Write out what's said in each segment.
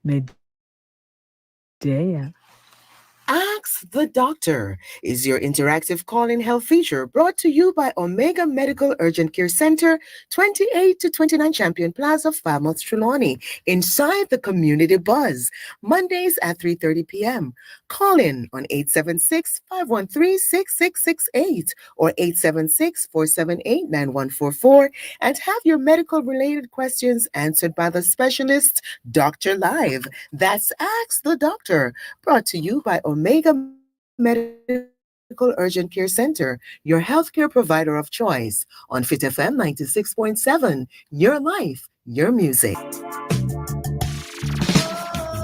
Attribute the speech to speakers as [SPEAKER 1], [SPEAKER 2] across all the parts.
[SPEAKER 1] Medea.
[SPEAKER 2] Ask the Doctor is your interactive call-in health feature brought to you by Omega Medical Urgent Care Center, 28 to 29 Champion Plaza, Falmouth, Trelawney, inside the Community Buzz, Mondays at 3:30 p.m. Call in on 876-513-6668 or 876-478-9144 and have your medical-related questions answered by the specialist, Dr. Live. That's Ask the Doctor, brought to you by Omega Medical Urgent Care Center, your healthcare provider of choice on Fit FM 96.7, your life, your music.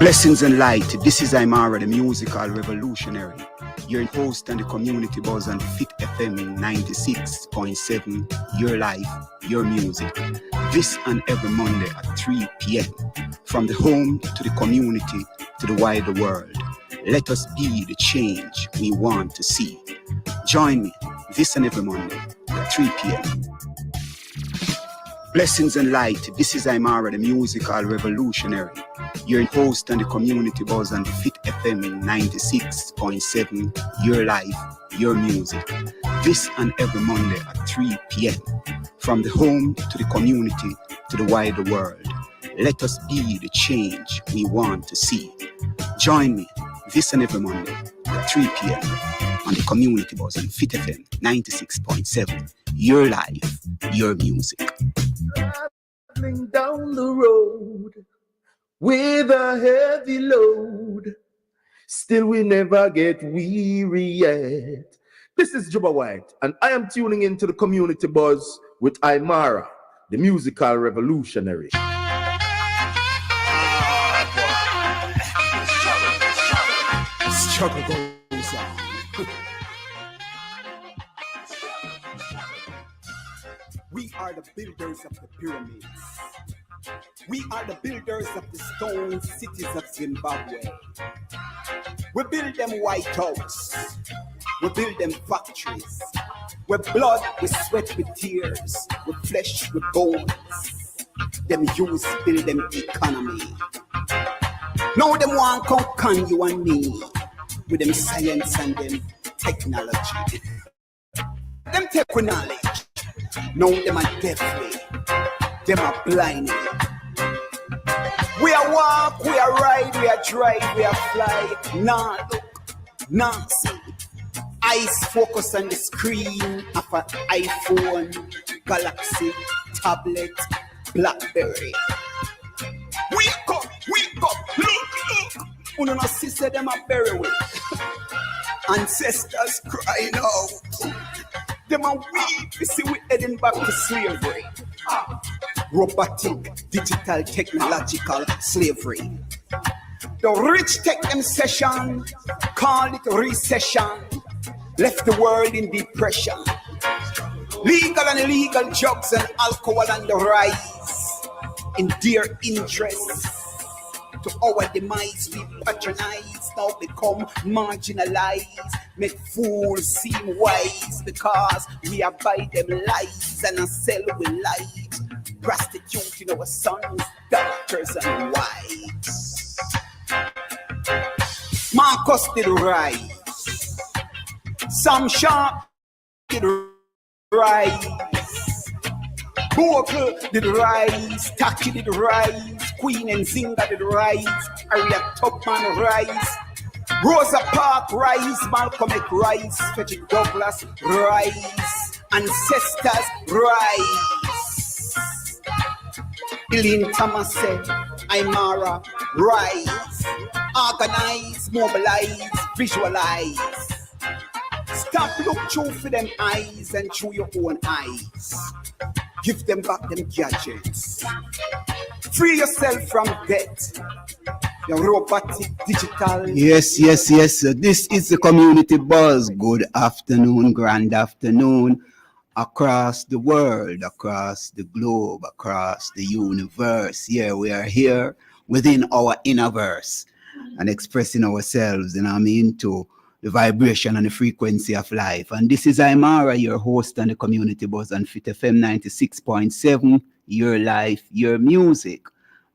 [SPEAKER 3] Blessings and light. This is Imara, the musical revolutionary. Your host and the community buzz on Fit FM 96.7, your life, your music. This and every Monday at 3 p.m. From the home to the community to the wider world. Let us be the change we want to see. Join me this and every Monday at 3 p.m. Blessings and light. This is Imara, the musical revolutionary. Your host and the community buzz on Fit FM 96.7, your life, your music. This and every Monday at 3 p.m. From the home to the community to the wider world. Let us be the change we want to see. Join me this and every Monday at 3 p.m. on the community buzz on Fit FM 96.7, your life, your music.
[SPEAKER 4] Traveling down the road with a heavy load, still we never get weary yet. This is Juba White, and I am tuning into the community buzz with Imara, the musical revolutionary.
[SPEAKER 3] Struggle goes on. We are the builders of the pyramids. We are the builders of the stone cities of Zimbabwe. We build them White House. We build them factories. With blood, with sweat, with tears. With flesh, with bones. Them use build them economy. Now them want come con you and me. With them science and them technology. Them take with knowledge. Now them are deafly. Them are blindly. We are walk, we are ride, we are drive, we are fly. Nah look, nah see. Eyes focus on the screen of an iPhone, Galaxy, tablet, Blackberry. Wake up, look. Uno no see say them are very weak. Ancestors crying out. Them are weak, you see we heading back to slavery. Robotic, digital, technological slavery. The rich take them session, call it recession, left the world in depression. Legal and illegal drugs and alcohol on the rise, in their interests. To our demise we patronize, now become marginalized. Make fools seem wise because we abide them lies and sell with light. Prostituting our sons, doctors and wives. Marcus did rise. Sam Sharp did rise. Bogle did rise. Taki did rise. Queen and Zinga did rise. Harriet Tubman rise. Rosa Parks rise. Malcolm X rise. Frederick Douglass rise. Ancestors rise. Eileen Thomas said, Imara, rise, organize, mobilize, visualize. Stop look through for them eyes and through your own eyes. Give them back them gadgets. Free yourself from debt. Your robotic, digital.
[SPEAKER 5] Yes. This is the community buzz. Good afternoon, grand afternoon. Across the world, across the globe, across the universe. Yeah, we are here within our inner verse and expressing ourselves, to the vibration and the frequency of life. And this is Imara, your host and the community buzz on Fit FM 96.7, your life, your music.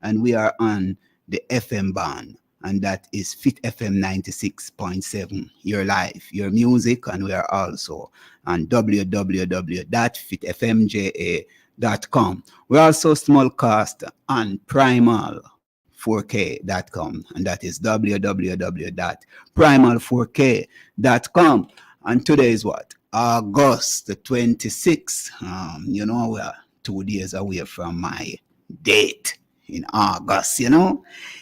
[SPEAKER 5] And we are on the FM band, and that is Fit FM 96.7. Your life, your music, and we are also on www.fitfmja.com. We're also smallcast on Primal4k.com, and that is www.primal4k.com. And today is what? August the 26th. We are 2 days away from my date in August,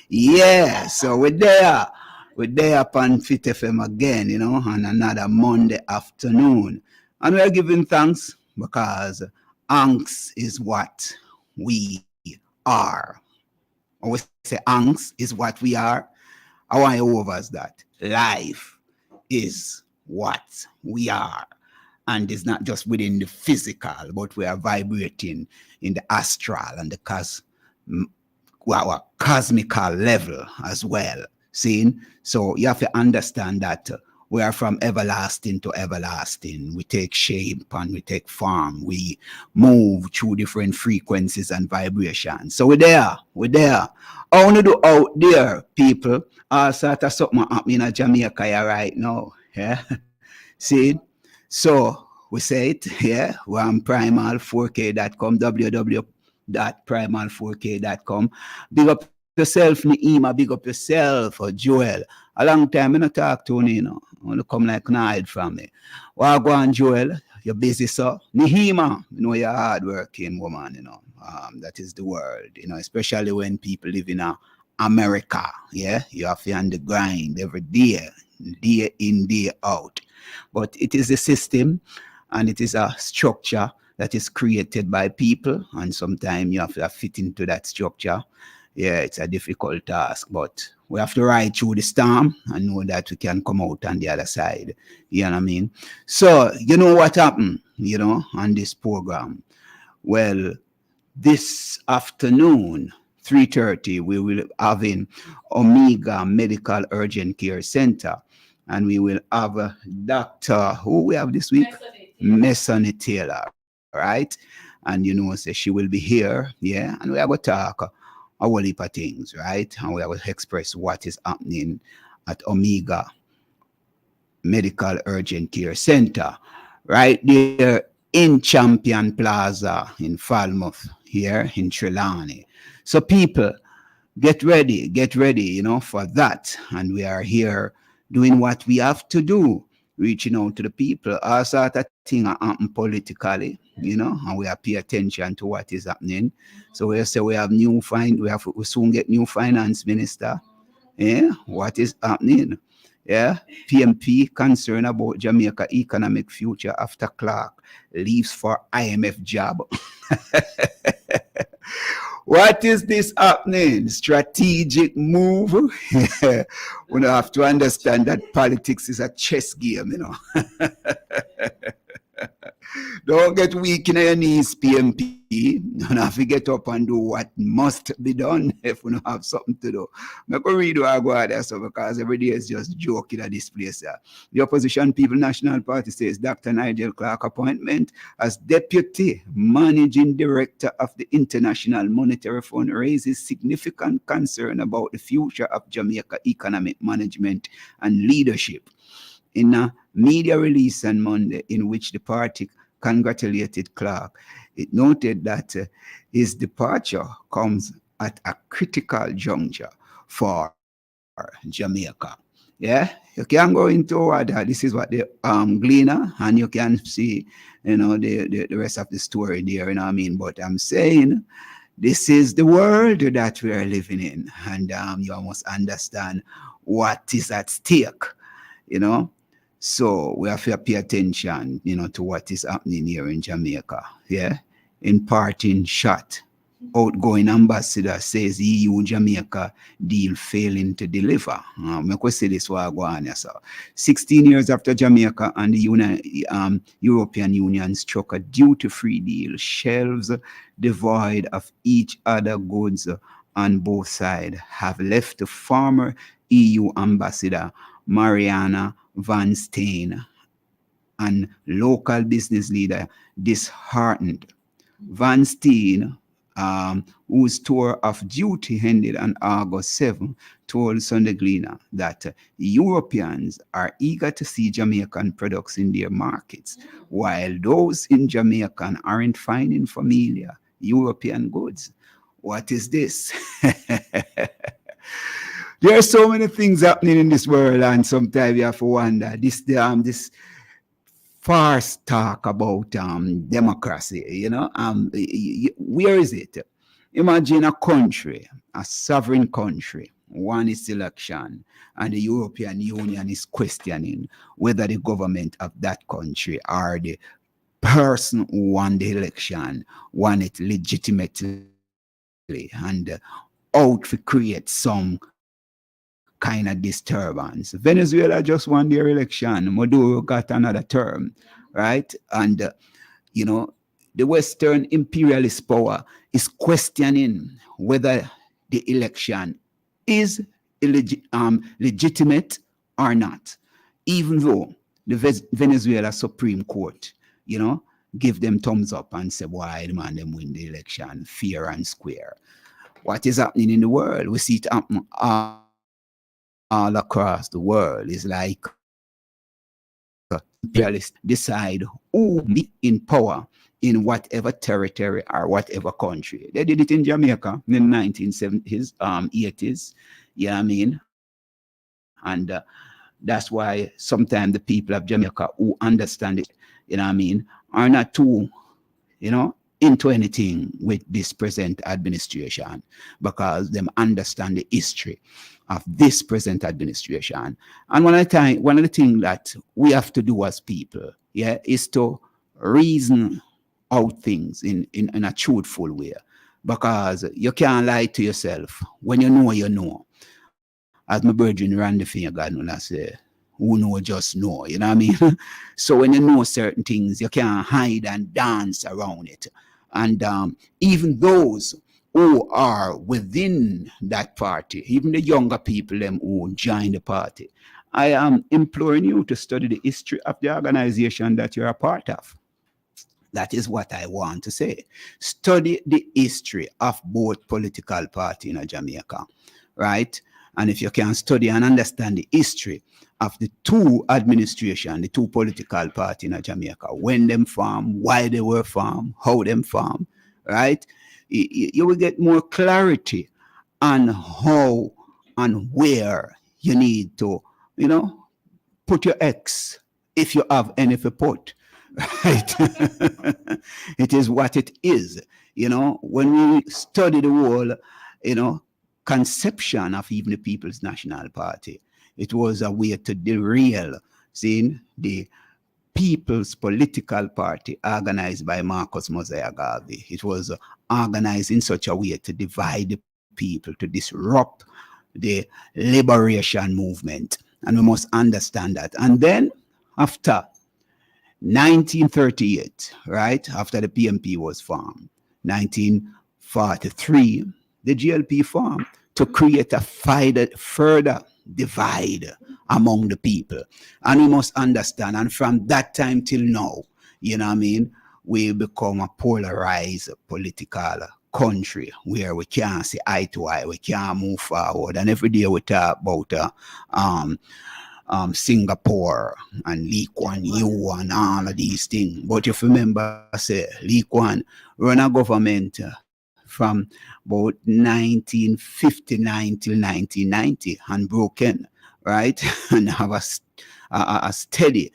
[SPEAKER 5] Yeah, so we're there. We're there upon Fit FM again, on another Monday afternoon. And we're giving thanks because angst is what we are. Or we say angst is what we are. I want you over that. Life is what we are. And it's not just within the physical, but we are vibrating in the astral and the cosmical level as well. See? So you have to understand that we are from everlasting to everlasting. We take shape and we take form. We move through different frequencies and vibrations. So we're there. We're there. I want to do out there, people. All sort of something happening in Jamaica right now. Yeah. See? So we say it, yeah. We're on primal4k.com, www.primal4k.com. Big up yourself, Neema. Big up yourself, Joel. A long time I don't talk to you, I want to come like hide from me. Well, go on, Joel. You're busy, so. Neema, you're a hard-working woman, that is the word, especially when people live in America, yeah. You have to on the grind every day in, day out. But it is a system and it is a structure that is created by people, and sometimes you have to fit into that structure. Yeah, it's a difficult task, but we have to ride through the storm and know that we can come out on the other side. You know what I mean? So, you know what happened, on this program? Well, this afternoon, 3:30, we will have in Omega Medical Urgent Care Center. And we will have Dr. Who we have this week? Messonny Taylor, right? And so she will be here, yeah. And we are going to talk a whole heap of things, right? And we are going to express what is happening at Omega Medical Urgent Care Center, right there in Champion Plaza in Falmouth, here in Trelawney. So people, get ready, for that. And we are here doing what we have to do, reaching out to the people. All sort of things happen politically, and we have to pay attention to what is happening. So we say we soon get new finance minister. Yeah, what is happening? Yeah, PMP concerned about Jamaica economic future after Clark leaves for IMF job. What is this happening? Strategic move? We have to understand that politics is a chess game, Don't get weak in your knees, PMP. You don't have to get up and do what must be done if we don't have something to do. I'm going to read what I go there, so because every day is just joking at this place. The Opposition People National Party says Dr. Nigel Clark appointment as Deputy Managing Director of the International Monetary Fund raises significant concern about the future of Jamaica economic management and leadership. In a media release on Monday, in which the party congratulated Clark, it noted that his departure comes at a critical juncture for Jamaica. Yeah, you can go into that. This is what the Gleaner, and you can see, the rest of the story there. You know what I mean? But I'm saying this is the world that we are living in, and you must understand what is at stake. So we have to pay attention, to what is happening here in Jamaica. Yeah, in parting shot, outgoing ambassador says EU Jamaica deal failing to deliver. I could say this while going on. So 16 years after Jamaica and the European Union struck a duty-free deal, shelves devoid of each other goods on both sides have left the former EU ambassador Mariana Van Steen and local business leader disheartened. Van Steen whose tour of duty ended on August 7, told Sunday Gleaner that Europeans are eager to see Jamaican products in their markets, while those in Jamaica aren't finding familiar European goods. What is this? There are so many things happening in this world, and sometimes you have to wonder this farce talk about democracy. Where is it? Imagine a country, a sovereign country, won its election, and the European Union is questioning whether the government of that country or the person who won the election won it legitimately, and out to create some kind of disturbance. Venezuela just won their election. Maduro got another term, right? And, the Western imperialist power is questioning whether the election is legitimate or not, even though the Venezuela Supreme Court, give them thumbs up and say, why the man them win the election fair and square. What is happening in the world? We see it happen all across the world. It's like imperialists decide who be in power in whatever territory or whatever country. They did it in Jamaica in the 1970s, 80s. Yeah, I mean, and that's why sometimes the people of Jamaica who understand it, are not too, into anything with this present administration, because them understand the history of this present administration. And one of the things that we have to do as people, is to reason out things in a truthful way, because you can't lie to yourself. When you know, you know. As my virgin Randy Fingergarden will say, who know just know, you know what I mean? So when you know certain things, you can't hide and dance around it. And even those who are within that party, even the younger people them who join the party, I am imploring you to study the history of the organization that you're a part of. That is what I want to say. Study the history of both political parties in Jamaica, right? And if you can study and understand the history of the two administration, the two political parties in Jamaica, when them formed, why they were formed, how them formed, right? You will get more clarity on how and where you need to, put your X, if you have any for put, right? It is what it is. When we study the whole, conception of even the People's National Party, it was a way to derail, the People's Political Party organized by Marcus Mosiah Garvey. It was organized in such a way to divide the people, to disrupt the liberation movement. And we must understand that. And then after 1938, right, after the PMP was formed, 1943, the GLP formed to create a further divide among the people. And we must understand, and from that time till now, we become a polarized political country where we can't see eye to eye, we can't move forward. And every day we talk about Singapore and Lee Kuan Yew and all of these things. But if you remember, say, Lee Kuan run a government from about 1959 till 1990 unbroken, right? And have a steady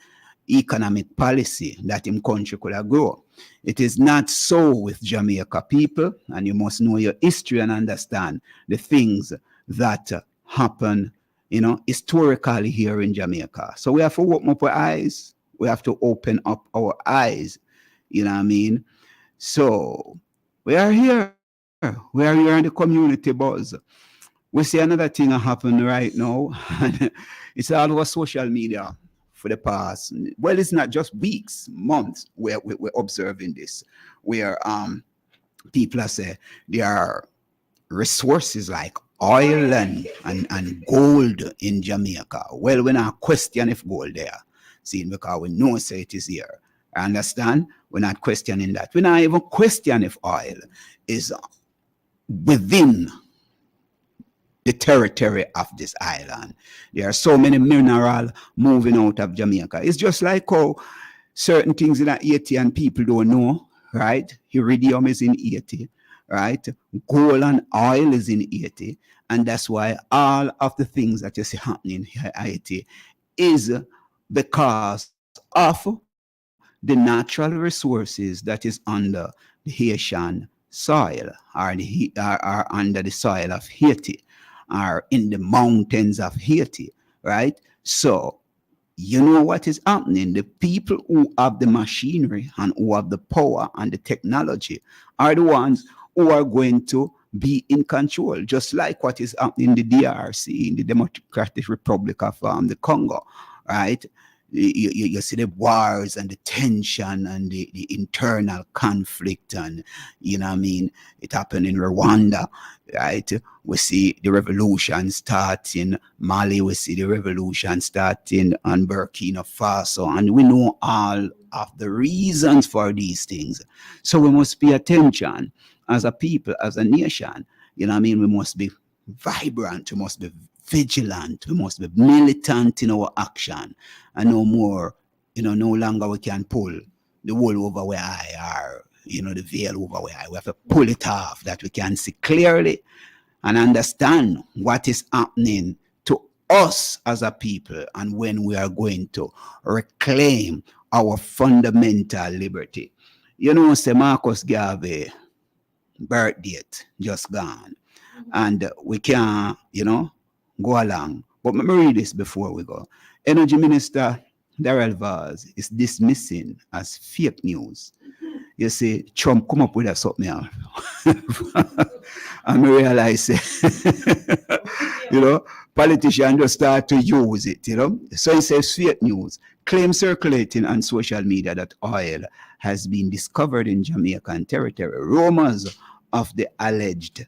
[SPEAKER 5] economic policy that in country could have grown. It is not so with Jamaica people, and you must know your history and understand the things that happen, historically here in Jamaica. So we have to open up our eyes. We have to open up our eyes. You know what I mean? So we are here. We are here in the community buzz. We see another thing happen right now. It's all over social media for the past, well, it's not just weeks, months, we're observing this, where people are saying there are resources like oil and gold in Jamaica. Well, we're not question if gold there, because we know say it is here. Understand? We're not questioning that. We're not even questioning if oil is within the territory of this island. There are so many minerals moving out of Jamaica. It's just like how certain things in Haiti and people don't know, right? Iridium is in Haiti, right? Gold and oil is in Haiti. And that's why all of the things that you see happening here in Haiti is because of the natural resources that is under the Haitian soil, are under the soil of Haiti, are in the mountains of Haiti, right? So you know what is happening. The people who have the machinery and who have the power and the technology are the ones who are going to be in control, just like what is happening in the DRC, in the Democratic Republic of the Congo, right? You see the wars and the tension and the internal conflict, and you know what I mean, it happened in Rwanda, right? We see the revolution start in Mali, we see the revolution starting on Burkina Faso, and we know all of the reasons for these things. So we must pay attention as a people, as a nation. You know what I mean? We must be vibrant, we must be vigilant, we must be militant in our action, and no more, no longer we can pull the wool over where I are, the veil over where I. We have to pull it off, that we can see clearly and understand what is happening to us as a people, and when we are going to reclaim our fundamental liberty. Say Marcus Garvey birth date just gone, and we can, go along. But let me read this before we go. Energy Minister Darrell Vaz is dismissing as fake news. You see, Trump come up with a something else. And I realize, politicians just start to use it, So he says fake news. Claim circulating on social media that oil has been discovered in Jamaican territory. Rumors of the alleged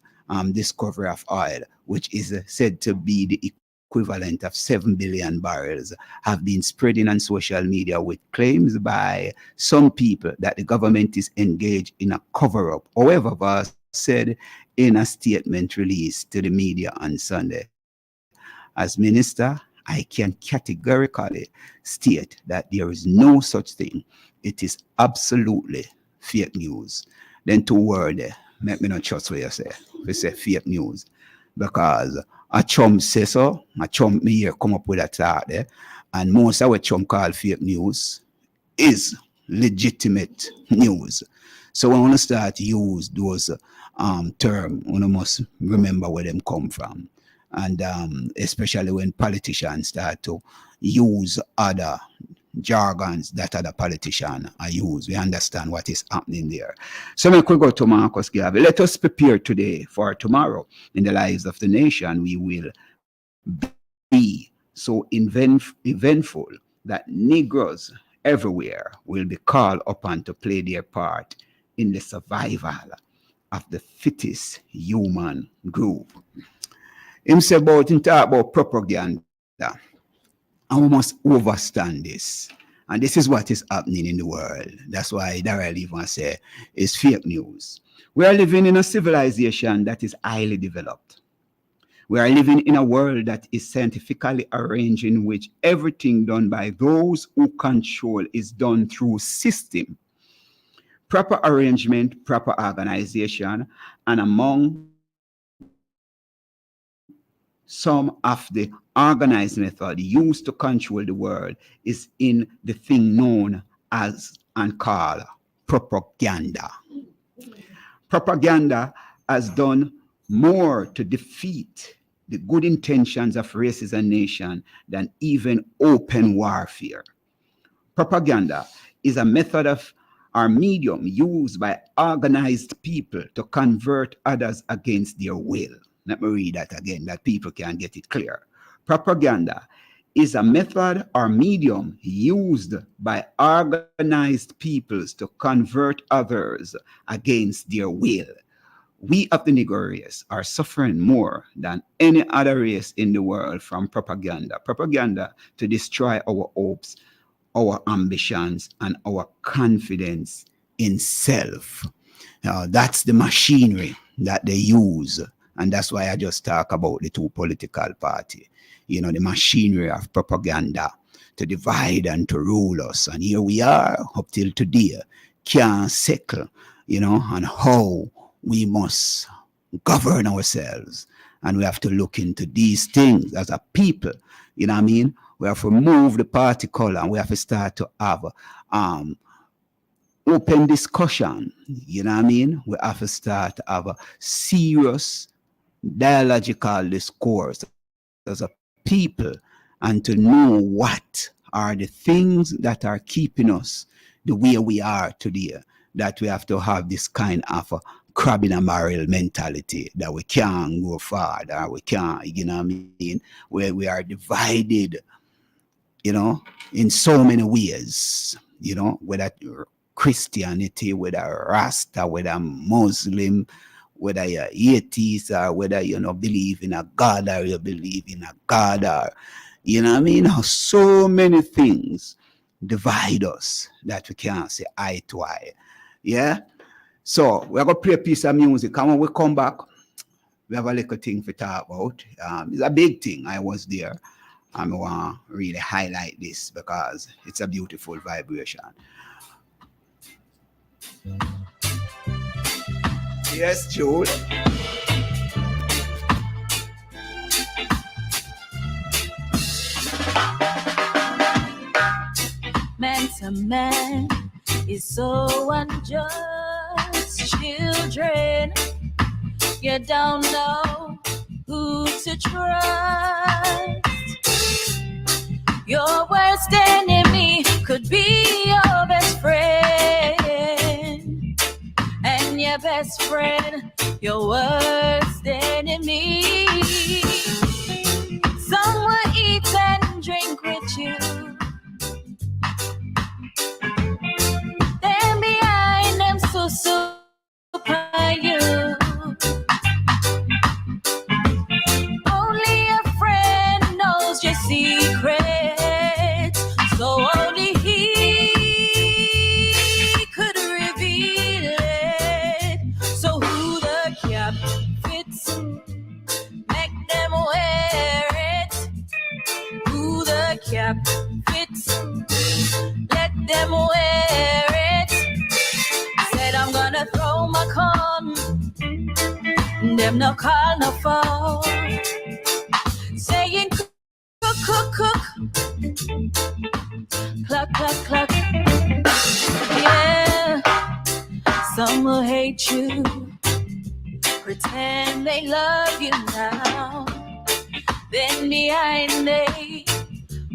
[SPEAKER 5] discovery of oil, which is said to be the equivalent of 7 billion barrels, have been spreading on social media with claims by some people that the government is engaged in a cover-up. However, Vaz said in a statement released to the media on Sunday, as minister, I can categorically state that there is no such thing. It is absolutely fake news. Then 2 words, make me not trust what you say. We say fake news. Because a chum say so, a chum me here come up with a thought there, and most of what chum call fake news is legitimate news. So when we start to use those terms, we must remember where them come from. And especially when politicians start to use other jargons that other politicians are use, we understand what is happening there. So we could go to Marcus Garvey. Let us prepare today for tomorrow. In the lives of the nation, we will be so eventful that Negroes everywhere will be called upon to play their part in the survival of the fittest human group. Him say about, him talk about propaganda. And we must understand this. And this is what is happening in the world. That's why Darrell even say it's fake news. We are living in a civilization that is highly developed. We are living in a world that is scientifically arranged, in which everything done by those who control is done through system. Proper arrangement, proper organization, and among some of the organized method used to control the world is in the thing known as and called propaganda. Propaganda has done more to defeat the good intentions of races and nations than even open warfare. Propaganda is a method of or medium used by organized people to convert others against their will. Let me read that again, that people can get it clear. Propaganda is a method or medium used by organized peoples to convert others against their will. We of the Negro race are suffering more than any other race in the world from propaganda. Propaganda to destroy our hopes our ambitions, and our confidence in self. That's the machinery that they use. And that's why I just talk about the two political parties. The machinery of propaganda to divide and to rule us. And here we are up till today, can't settle, on how we must govern ourselves. And we have to look into these things as a people. You know what I mean? We have to remove the party color and we have to start to have open discussion. You know what I mean? We have to start to have a serious dialogical discourse as a people and to know what are the things that are keeping us the way we are today, that we have to have this kind of a crab in a barrel mentality, that we can't go farther, we can't, what I mean, where we are divided, in so many ways, whether Christianity, whether Rasta, whether Muslim, whether you're atheist or whether you believe in a God or you believe in a God or, what I mean? So many things divide us that we can't say eye to eye. Yeah? So we're going to play a piece of music. And when we come back, we have a little thing to talk about. It's a big thing. I was there. I want to really highlight this because it's a beautiful vibration. Yes, Jude.
[SPEAKER 1] Man to man is so unjust. Children, you don't know who to trust. Your worst enemy could be your best friend, and your best friend, your worst enemy. Some will eat and drink with you, then behind them so super you. Only a friend knows your secret, so only he could reveal it. So who the cap fits, make them wear it. Who the cap fits, let them wear it. Said I'm gonna throw my corn, them no call no fall. Saying cook, cook, cook, cluck, cluck, cluck. Yeah, some will hate you, pretend they love you now, then behind they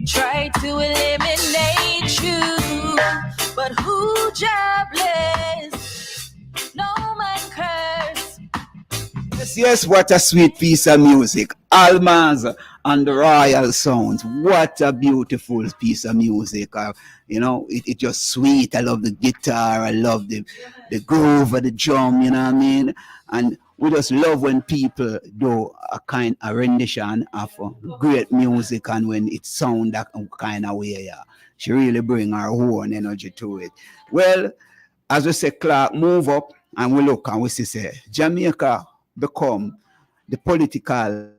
[SPEAKER 1] try to eliminate you. But who jobless, no man curse.
[SPEAKER 5] Yes, what a sweet piece of music. Almaz and the Royal Sounds. What a beautiful piece of music. It just sweet. I love the guitar. I love the groove of the drum, you know what I mean? And we just love when people do a rendition of great music and when it sounds that kind of way. Yeah. She really bring her own energy to it. Well, as we say, Clark, move up and we look and we see, Jamaica become the political,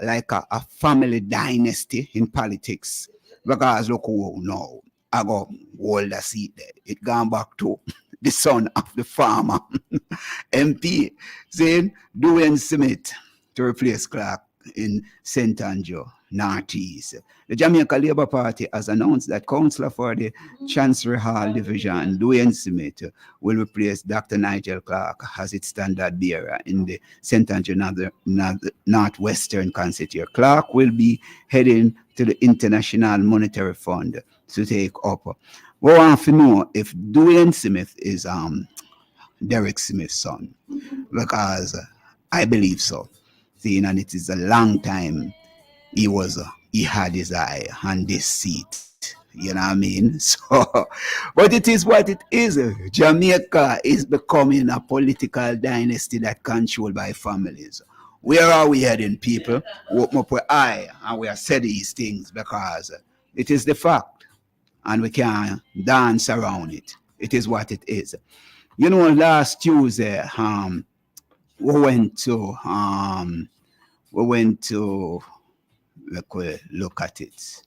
[SPEAKER 5] like a family dynasty in politics. Because look who now, I got hold the seat there. It gone back to the son of the farmer, MP, saying Dwayne Smith to replace Clark in St. Andrew, Northeast. The Jamaica Labour Party has announced that Councillor for the Chancery Hall Division, Dwayne Smith, will replace Dr. Nigel Clark as its standard bearer in the St. Andrew Northwestern constituency. Clark will be heading to the International Monetary Fund to take up. We want to know if Dwayne Smith is Derek Smith's son, because I believe so. Seeing, and it is a long time he had his eye on this seat. You know what I mean? So, but it is what it is. Jamaica is becoming a political dynasty that controlled by families. Where are we heading, people? Open up our eye and we are saying these things because it is the fact. and we can dance around it. It is what it is. You know, last Tuesday, we went to look at it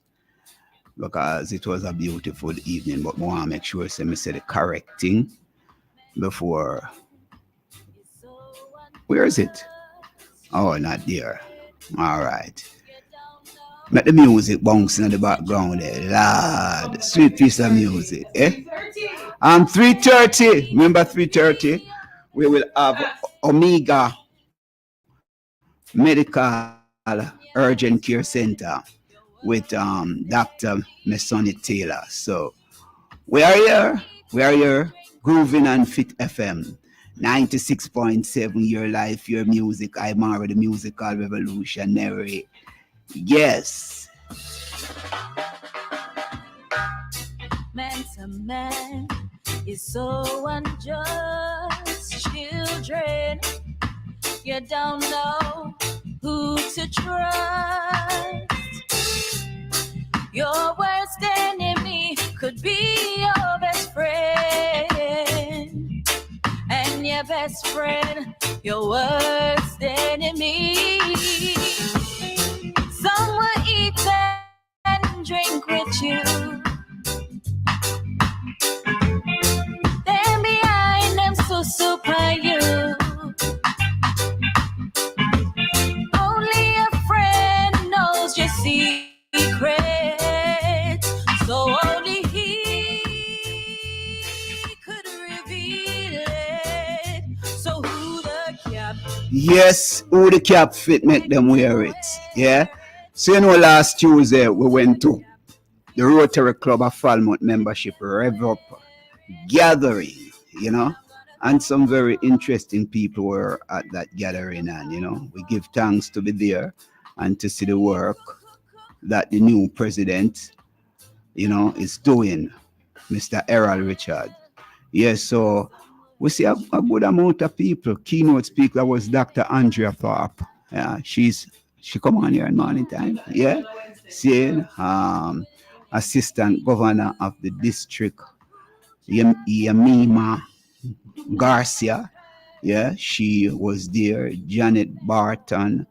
[SPEAKER 5] because it was a beautiful evening. But I want to make sure I say the correct thing before. Where is it? Oh, not there. All right. Let the music bouncing in the background there. Lord, sweet piece of music. Eh? 3:30. Remember 3:30? We will have Omega Medical Urgent Care Center with Dr. Masoni Taylor. So we are here. We are here. Grooving on Fit FM. 96.7, your life, your music. I'm already the musical revolutionary. Yes.
[SPEAKER 1] Man to man is so unjust. Children, you don't know who to trust. Your worst enemy could be your best friend, and your best friend, your worst enemy. Some will eat and drink with you, then behind them so super you. Only a friend knows your secret, so only he could reveal it. So who the cap?
[SPEAKER 5] Yes, who the cap fit make them wear it. Yeah. So you know, last Tuesday we went to the Rotary Club of Falmouth membership Rev Up gathering, you know, and some very interesting people were at that gathering, and you know, we give thanks to be there and to see the work that the new president, you know, is doing, Mr. Errol Richard. Yes, so we see a good amount of people. Keynote speaker was Dr. Andrea Thorpe. Yeah, she come on here in morning time. Yeah, seeing assistant governor of the district, Yamima Garcia. Yeah, she was there. Janet Barton,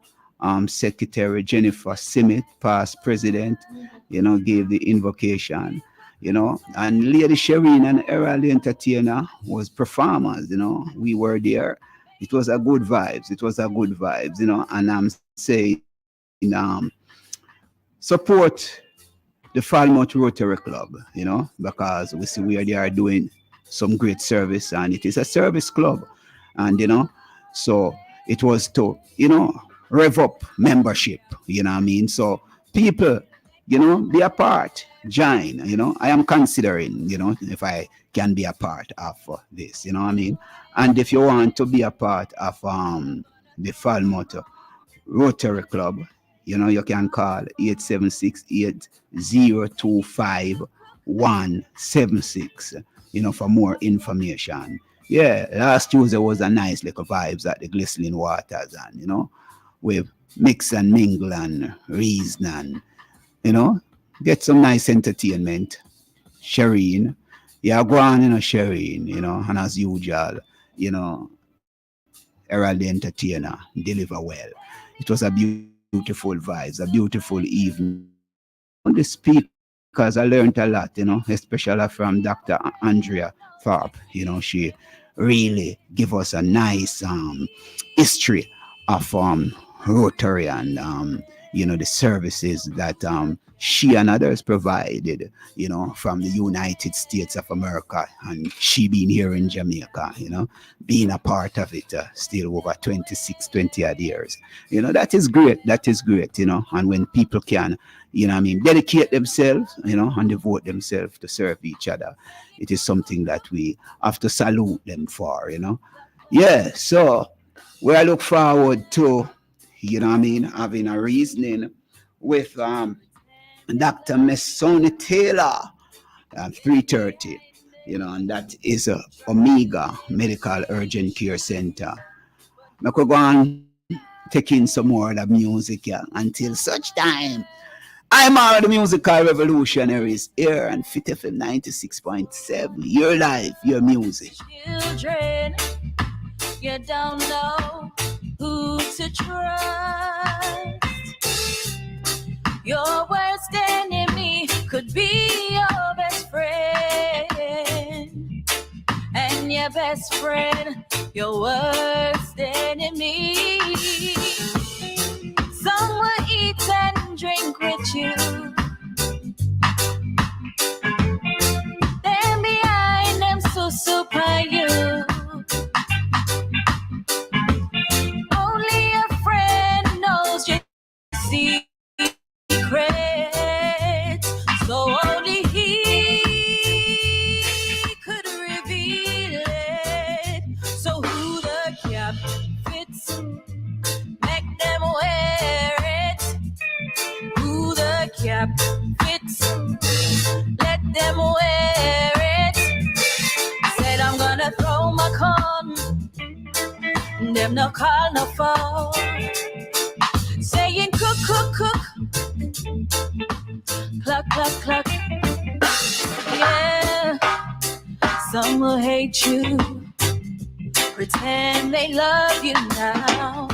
[SPEAKER 5] Secretary Jennifer Simmet, past president, you know, gave the invocation, you know, and Lady Shireen and Errol the entertainer was performers, you know. We were there. It was a good vibes. It was a good vibes, you know, and I'm saying, support the Falmouth Rotary Club, you know, because we see we are doing some great service, and it is a service club, and you know, so it was to, you know, rev up membership, you know what I mean? So people, you know, be a part, join, you know. I am considering, you know, if I can be a part of this, you know what I mean? And if you want to be a part of the Falmouth Rotary Club, you know, you can call 876-8025-176, you know, for more information. Yeah, last Tuesday was a nice little vibes at the Glistening Waters, and, you know, we mix and mingle and reason and, you know, get some nice entertainment. Shireen, yeah, go on, you know, Shireen, you know, and as usual, you know, Errol the entertainer, deliver well. It was a beautiful vibes, a beautiful evening. On the speakers, I learned a lot, you know, especially from Dr. Andrea Thorpe. You know, she really give us a nice history of Rotary and you know, the services that she and others provided, you know, from the United States of America, and she being here in Jamaica, you know, being a part of it still over 20 odd years. You know, that is great. That is great, you know, and when people can, you know what I mean, dedicate themselves, you know, and devote themselves to serve each other, it is something that we have to salute them for, you know. Yeah, so we look forward to, you know what I mean, having a reasoning with Dr. Masoni Taylor at 3:30, you know, and that is Omega Medical Urgent Care Center. I could go on take in some more of the music, yeah, until such time I'm all of the musical revolutionaries here on Fit FM 96.7. Your life, your music.
[SPEAKER 1] Children, you don't know who to trust. Your worst enemy could be your best friend, and your best friend, your worst enemy. Some will eat and drink with you, then behind them so super you. Only a friend knows your secrets, so only he could reveal it. So who the cap fits, make them wear it. Who the cap fits, let them wear it. Said I'm gonna throw my con, them no call no phone. Saying cook, cook, cook, cluck, cluck, cluck. Yeah, some will hate you, pretend they love you now.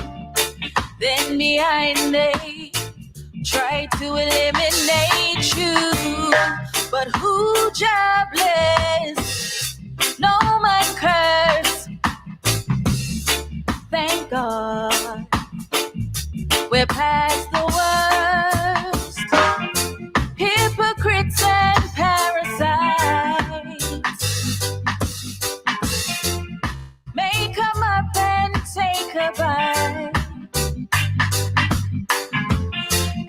[SPEAKER 1] Then behind they try to eliminate you. But who jobless, no man curse. Thank God we're past the worst. Hypocrites and parasites may come up and take a bite.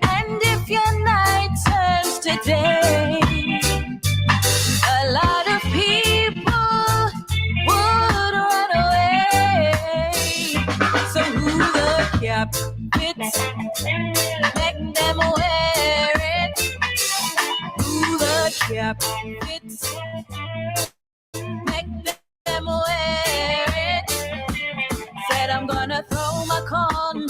[SPEAKER 1] And if your night turns to day, a lot of people would run away. So who the cap fits, make them wear it. Who the cap fits, make them wear it. Said I'm gonna throw my con,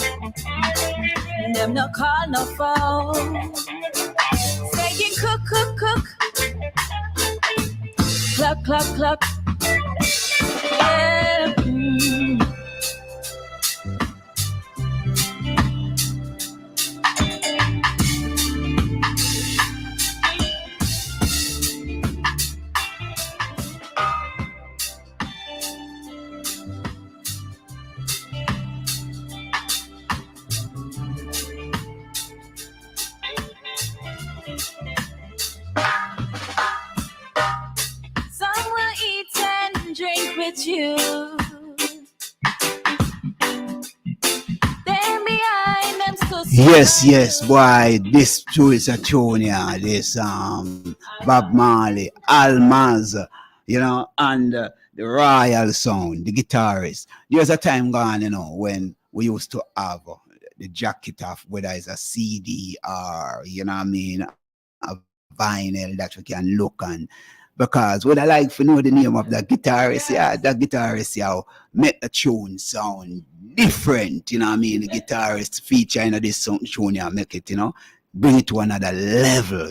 [SPEAKER 1] them no call no phone. Saying cook, cook, cook, cluck, cluck, cluck. Yeah. Some will eat and drink with you, then behind them so
[SPEAKER 5] Yes, boy. This too is a tune, yeah. This Bob Marley, Almaz, and the Royal Sound, the guitarist. There's a time gone, when we used to have the jacket of whether it's a CD or a vinyl that we can look on. Because what I like to know the name of that guitarist, that guitarist, make the tune sound different, the guitarist feature in this tune, make it, bring it to another level,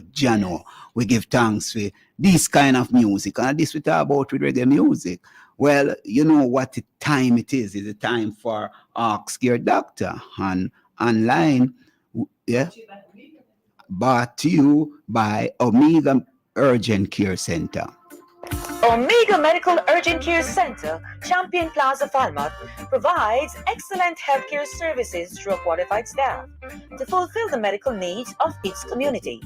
[SPEAKER 5] we give thanks for this kind of music, and this we talk about with reggae music. Well, you know what the time it is the time for Ask Your Doctor, and online, brought to you by Omega Urgent Care Center.
[SPEAKER 6] Omega Medical Urgent Care Center, Champion Plaza, Falmouth, provides excellent healthcare services through a qualified staff to fulfill the medical needs of its community.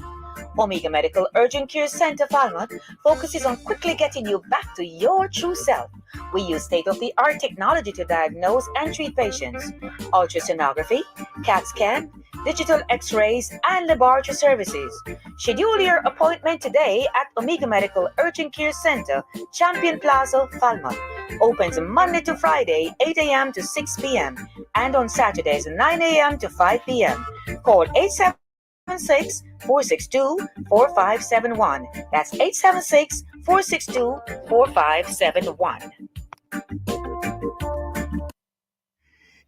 [SPEAKER 6] Omega Medical Urgent Care Center, Falmouth, focuses on quickly getting you back to your true self. We use state-of-the-art technology to diagnose and treat patients, ultrasonography, CAT scan, digital x-rays, and laboratory services. Schedule your appointment today at Omega Medical Urgent Care Center, Champion Plaza, Falmouth. Opens Monday to Friday, 8 a.m. to 6 p.m. and on Saturdays, 9 a.m. to 5 p.m. Call 876-462-4571. That's 876-462-4571.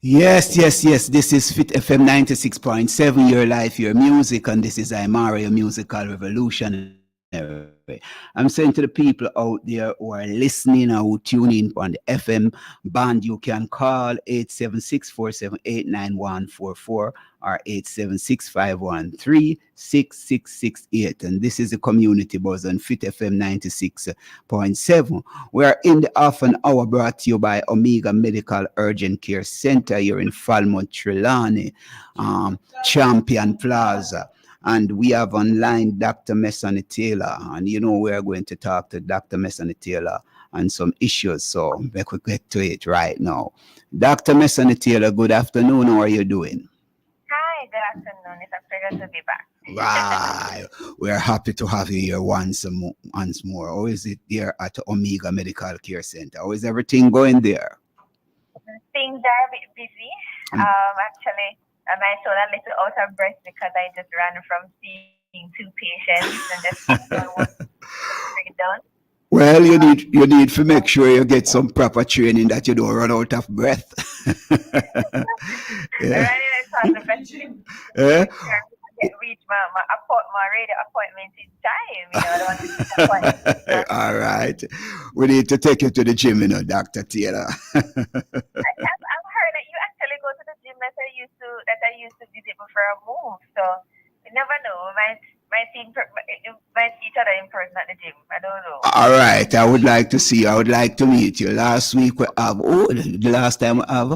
[SPEAKER 5] Yes, yes, yes. This is Fit FM 96.7, your life, your music, and this is Imari, musical revolutionary. I'm saying to the people out there who are listening or who tune in on the FM band, you can call 876-478-9144 or 876-513-6668. And this is the community buzz on Fit FM 96.7. We are in the half an hour brought to you by Omega Medical Urgent Care Center here in Falmouth, Trelawney, Champion Plaza. And we have online Dr. Messani Taylor. And you know, we are going to talk to Dr. Messani Taylor on some issues. So let's get to it right now. Dr. Messani Taylor, good afternoon. How are you doing?
[SPEAKER 7] Hi, good afternoon. It's a pleasure to be back.
[SPEAKER 5] Right. We're happy to have you here once more. How is it there at Omega Medical Care Center? How is everything going there?
[SPEAKER 7] Things are a bit busy. Actually, I might feel a little out of breath because I just ran from seeing 2 patients and just done.
[SPEAKER 5] Well, you need to make sure you get some proper training that you don't run out of breath. Yeah. Yeah.
[SPEAKER 7] Reach my radio appointment in time. I don't want to miss the appointment.
[SPEAKER 5] All right. We need to take you to the gym, Dr. Taylor.
[SPEAKER 7] I've heard that you actually go to the gym that I used to visit before I moved. So you never know. We might see each other in person at the gym. I don't know.
[SPEAKER 5] All right. I would like to see you. I would like to meet you. Last week we have the last time we have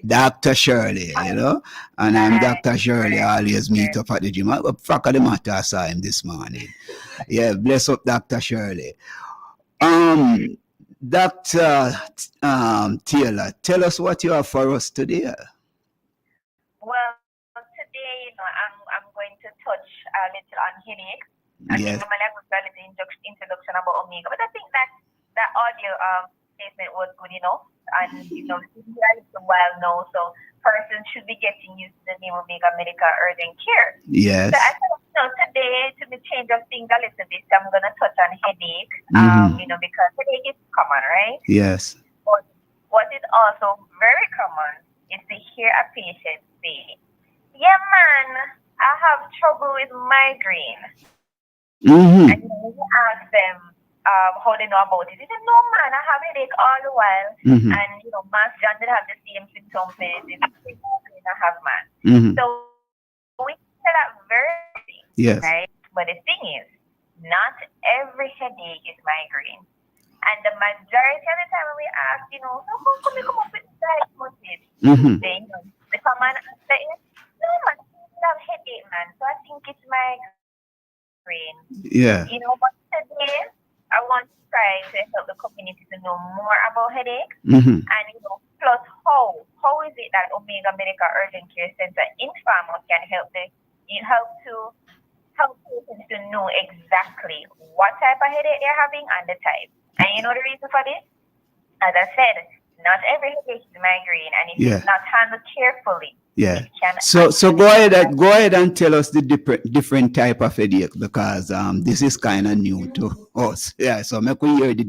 [SPEAKER 5] Dr. Shirley, and I'm Dr. Shirley. I always meet up at the gym. But fuck the matter, I saw him this morning. Yeah, bless up Dr. Shirley. Dr. Taylor, tell us what you have for us today.
[SPEAKER 7] Well, today, I'm going to touch a little on headache. I think normally I would do a little introduction about Omega, but I think that audio statement was good enough. And it's been a while now, so persons should be getting used to the name Omega Medical Urgent Care.
[SPEAKER 5] Yes.
[SPEAKER 7] So I thought, today, to the change of things a little bit, I'm going to touch on headache, because headache is common, right?
[SPEAKER 5] Yes.
[SPEAKER 7] But what is also very common is to hear a patient say, yeah, man, I have trouble with migraine.
[SPEAKER 5] Mm-hmm.
[SPEAKER 7] And you ask them, how they know about it. They say, no, man, I have headache all the while.
[SPEAKER 5] Mm-hmm.
[SPEAKER 7] And, Mass John did have the same symptoms. I have, man.
[SPEAKER 5] Mm-hmm.
[SPEAKER 7] So we say that very
[SPEAKER 5] yes.
[SPEAKER 7] right? But the thing is, not every headache is migraine. And the majority of the time when we ask, so how come you come up with diagnosis?
[SPEAKER 5] Mm-hmm.
[SPEAKER 7] The common answer is, no, man, I have headache, man. So I think it's migraine.
[SPEAKER 5] Yeah.
[SPEAKER 7] But today, I want to try to help the community to know more about headache,
[SPEAKER 5] mm-hmm.
[SPEAKER 7] and plus how is it that Omega Medical Urgent Care Center in Falmouth can help patients to know exactly what type of headache they're having and the type. And the reason for this, as I said, not every headache is migraine, and if it's not handled carefully.
[SPEAKER 5] Yeah. So go ahead and tell us the different type of headache, because this is kind of new to us. Yeah. So make we hear the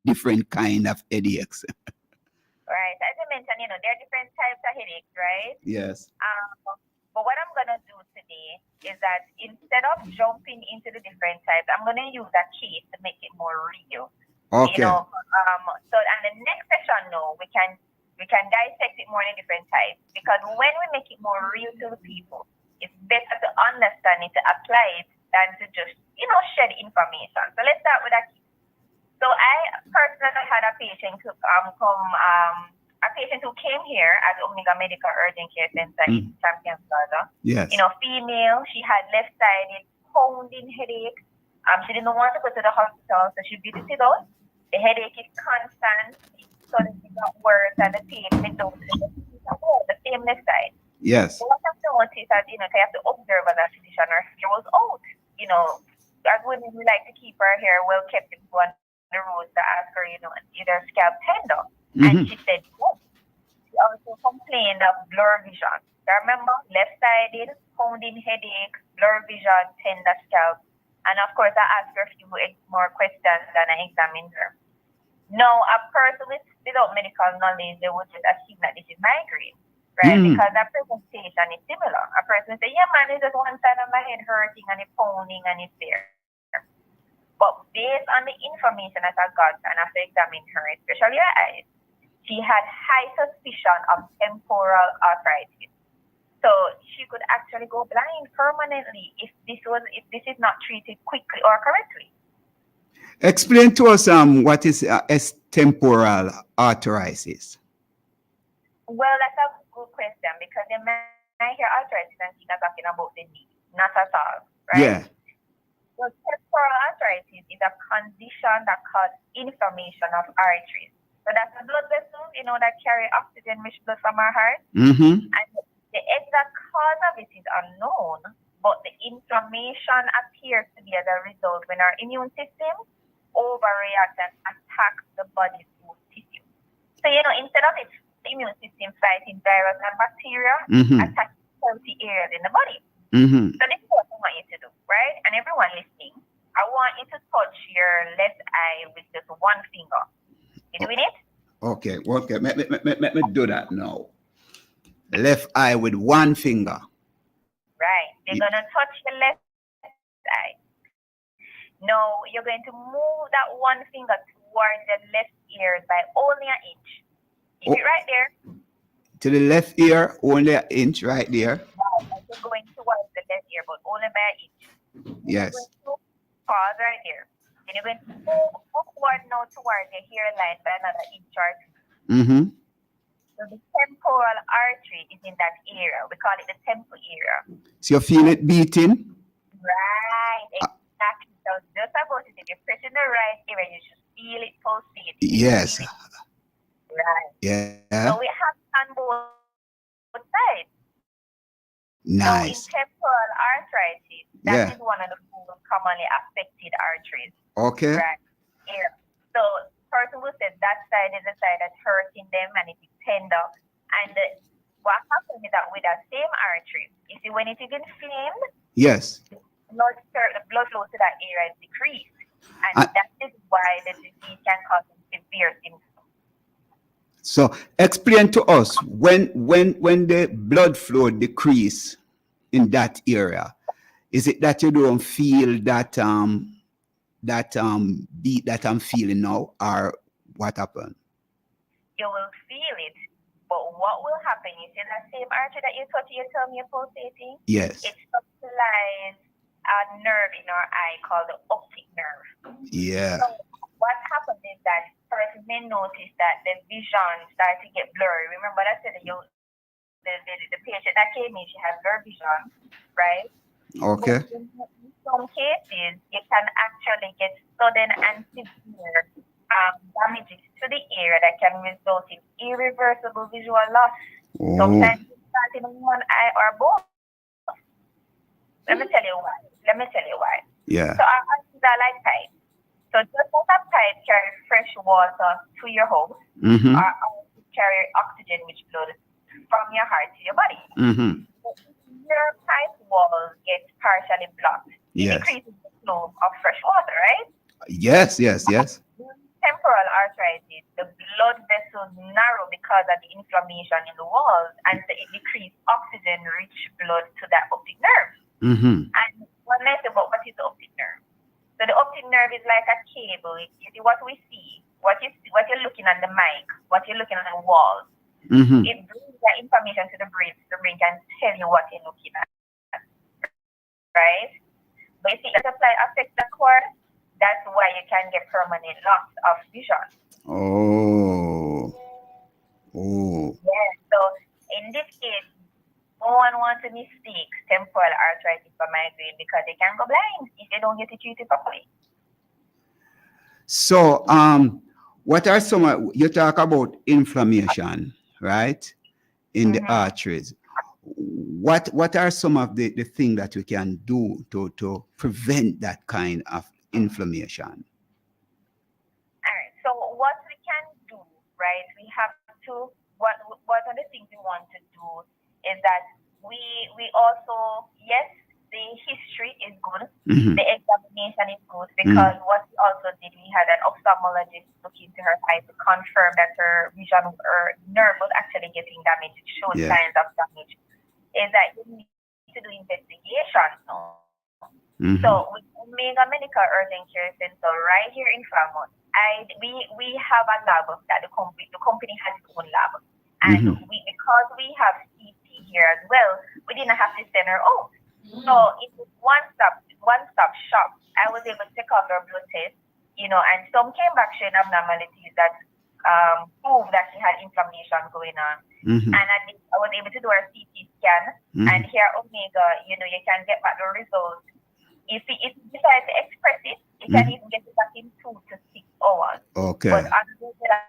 [SPEAKER 5] different kind of headaches.
[SPEAKER 7] Right. As I mentioned, there are different types of headaches, right?
[SPEAKER 5] Yes.
[SPEAKER 7] But what I'm gonna do today is that instead of jumping into the different types, I'm gonna use a case to make it more real.
[SPEAKER 5] Okay.
[SPEAKER 7] So and the next session, we can dissect it more in different types, because when we make it more real to the people, it's better to understand it, to apply it, than to just, shed information. So let's start with that. So I personally had a patient who came here at Omega Medical Urgent Care Center in Champion Plaza.
[SPEAKER 5] Yes.
[SPEAKER 7] Female, she had left-sided pounding headache. She didn't want to go to the hospital, so she visited us. The headache is constant. So it got worse, and the pain went down the same left side.
[SPEAKER 5] Yes.
[SPEAKER 7] So what I've noticed is that, I have to observe as a physician, her hair was out. As women, we like to keep our hair well kept and go on the roads to ask her, either scalp tender. Mm-hmm. And she said, no. She also complained of blur vision. I remember, left-sided, pounding headache, blur vision, tender scalp. And of course, I asked her a few more questions and I examined her. Now, a person with without medical knowledge, they would just assume that this is migraine, right? Because that presentation is similar. A person say, yeah, man, it's just one side of my head hurting and it's pounding and it's there. But based on the information that I got and after examining her, especially her eyes, she had high suspicion of temporal arthritis. So she could actually go blind permanently if this is not treated quickly or correctly.
[SPEAKER 5] Explain to us what is temporal arthritis.
[SPEAKER 7] Well, that's a good question because they might hear arthritis and think talking about the knee. Not at all, right?
[SPEAKER 5] Yeah.
[SPEAKER 7] So temporal arthritis is a condition that causes inflammation of arteries. So that's the blood vessels, that carry oxygen rich blood from our heart.
[SPEAKER 5] Mm-hmm.
[SPEAKER 7] And the exact cause of it is unknown, but the inflammation appears to be as a result when our immune system overreacts and attacks the body's smooth tissue. So, instead of its immune system fighting virus and bacteria, attacking healthy areas in the body.
[SPEAKER 5] Mm-hmm.
[SPEAKER 7] So this is what I want you to do, right? And everyone listening, I want you to touch your left eye with just one finger. You doing it?
[SPEAKER 5] Okay. Let me do that now. Left eye with one finger.
[SPEAKER 7] Right. You're going to touch your left eye. Now, you're going to move that one finger towards the left ear by only an inch. Keep it right there.
[SPEAKER 5] To the left ear, only an inch right there.
[SPEAKER 7] Right. You're going towards the left ear, but only by an inch.
[SPEAKER 5] Yes.
[SPEAKER 7] Pause right there. Then you're going to move upward now towards your hairline by another inch or two.
[SPEAKER 5] Mm-hmm.
[SPEAKER 7] So the temporal artery is in that area. We call it the temple area.
[SPEAKER 5] So you feel it beating?
[SPEAKER 7] Right, exactly. So just about it, if you're pressing the right area, you should feel it pulsating.
[SPEAKER 5] Yes.
[SPEAKER 7] Right.
[SPEAKER 5] Yeah.
[SPEAKER 7] So we have on both sides.
[SPEAKER 5] Nice.
[SPEAKER 7] So in temporal arthritis, that is one of the most commonly affected arteries.
[SPEAKER 5] Okay.
[SPEAKER 7] Right. Yeah. So person will say that side is the side that's hurting them and it is tender. And what happens is that with that same artery, you see when it is inflamed,
[SPEAKER 5] Yes.
[SPEAKER 7] the blood flow to that area is decreased. And that is why the disease can cause severe symptoms.
[SPEAKER 5] So explain to us when the blood flow decrease in that area, is it that you don't feel that beat that I'm feeling now, or what happened?
[SPEAKER 7] You will feel it, but what will happen? You see that same artery that you touch, you tell me you're pulsating?
[SPEAKER 5] Yes.
[SPEAKER 7] It supplies a nerve in our eye called the optic nerve.
[SPEAKER 5] Yeah.
[SPEAKER 7] So what happens is that person may notice that the vision starts to get blurry. Remember I said the patient that came in, she had blurred vision, right?
[SPEAKER 5] Okay.
[SPEAKER 7] But in some cases, it can actually get sudden and severe damages to the area that can result in irreversible visual loss.
[SPEAKER 5] Oh.
[SPEAKER 7] Sometimes it's starting in one eye or both. Let me tell you why.
[SPEAKER 5] Yeah.
[SPEAKER 7] So our eyes are like pipes. So just as a pipe carries fresh water to your house,
[SPEAKER 5] Mm-hmm.
[SPEAKER 7] our eyes carry oxygen-rich blood from your heart to your body.
[SPEAKER 5] Mm-hmm.
[SPEAKER 7] So if your pipe wall gets partially blocked, it
[SPEAKER 5] Yes.
[SPEAKER 7] decreases the flow of fresh water, right?
[SPEAKER 5] Yes.
[SPEAKER 7] Temporal arthritis, the blood vessels narrow because of the inflammation in the walls, and so it decreases oxygen-rich blood to that optic nerve.
[SPEAKER 5] Mm-hmm.
[SPEAKER 7] And what is the optic nerve? So the optic nerve is like a cable. You see what we see, what you're looking at the mic, what you're looking at the walls.
[SPEAKER 5] Mm-hmm.
[SPEAKER 7] It brings that information to the brain. So the brain can tell you what you're looking at, right? But you see, the supply affects the cord. That's why you can get permanent loss of vision.
[SPEAKER 5] Oh.
[SPEAKER 7] Yeah. So in this case, no one wants to mistake temporal arthritis for migraine because they can go blind if they don't get it treated properly.
[SPEAKER 5] So, what are you talk about inflammation, right? In the arteries. What are some of the things that we can do to prevent that kind of inflammation?
[SPEAKER 7] All right. So what we can do, right? We have to. What are the things we want to do is that we also, yes, the history is good.
[SPEAKER 5] Mhm.
[SPEAKER 7] The examination is good because what we also did, we had an ophthalmologist look into her eye to confirm that her vision, her nerve was actually getting damaged. It showed
[SPEAKER 5] Yeah.
[SPEAKER 7] signs of damage. Is that you need to do investigation.
[SPEAKER 5] Mhm.
[SPEAKER 7] So with Omega Medical Urgent Care Center right here in Falmouth, we have a lab that the company has its own lab. And because we have CT here as well, we didn't have to send her out. So it was one stop shop. I was able to take out her blood test, and some came back showing abnormalities that prove that she had inflammation going on.
[SPEAKER 5] Mhm.
[SPEAKER 7] And I was able to do her CT scan. And here at Omega, you can get back the results. If it decides to express it, you can even get it back in 2 to 6 hours.
[SPEAKER 5] Okay.
[SPEAKER 7] But on a regular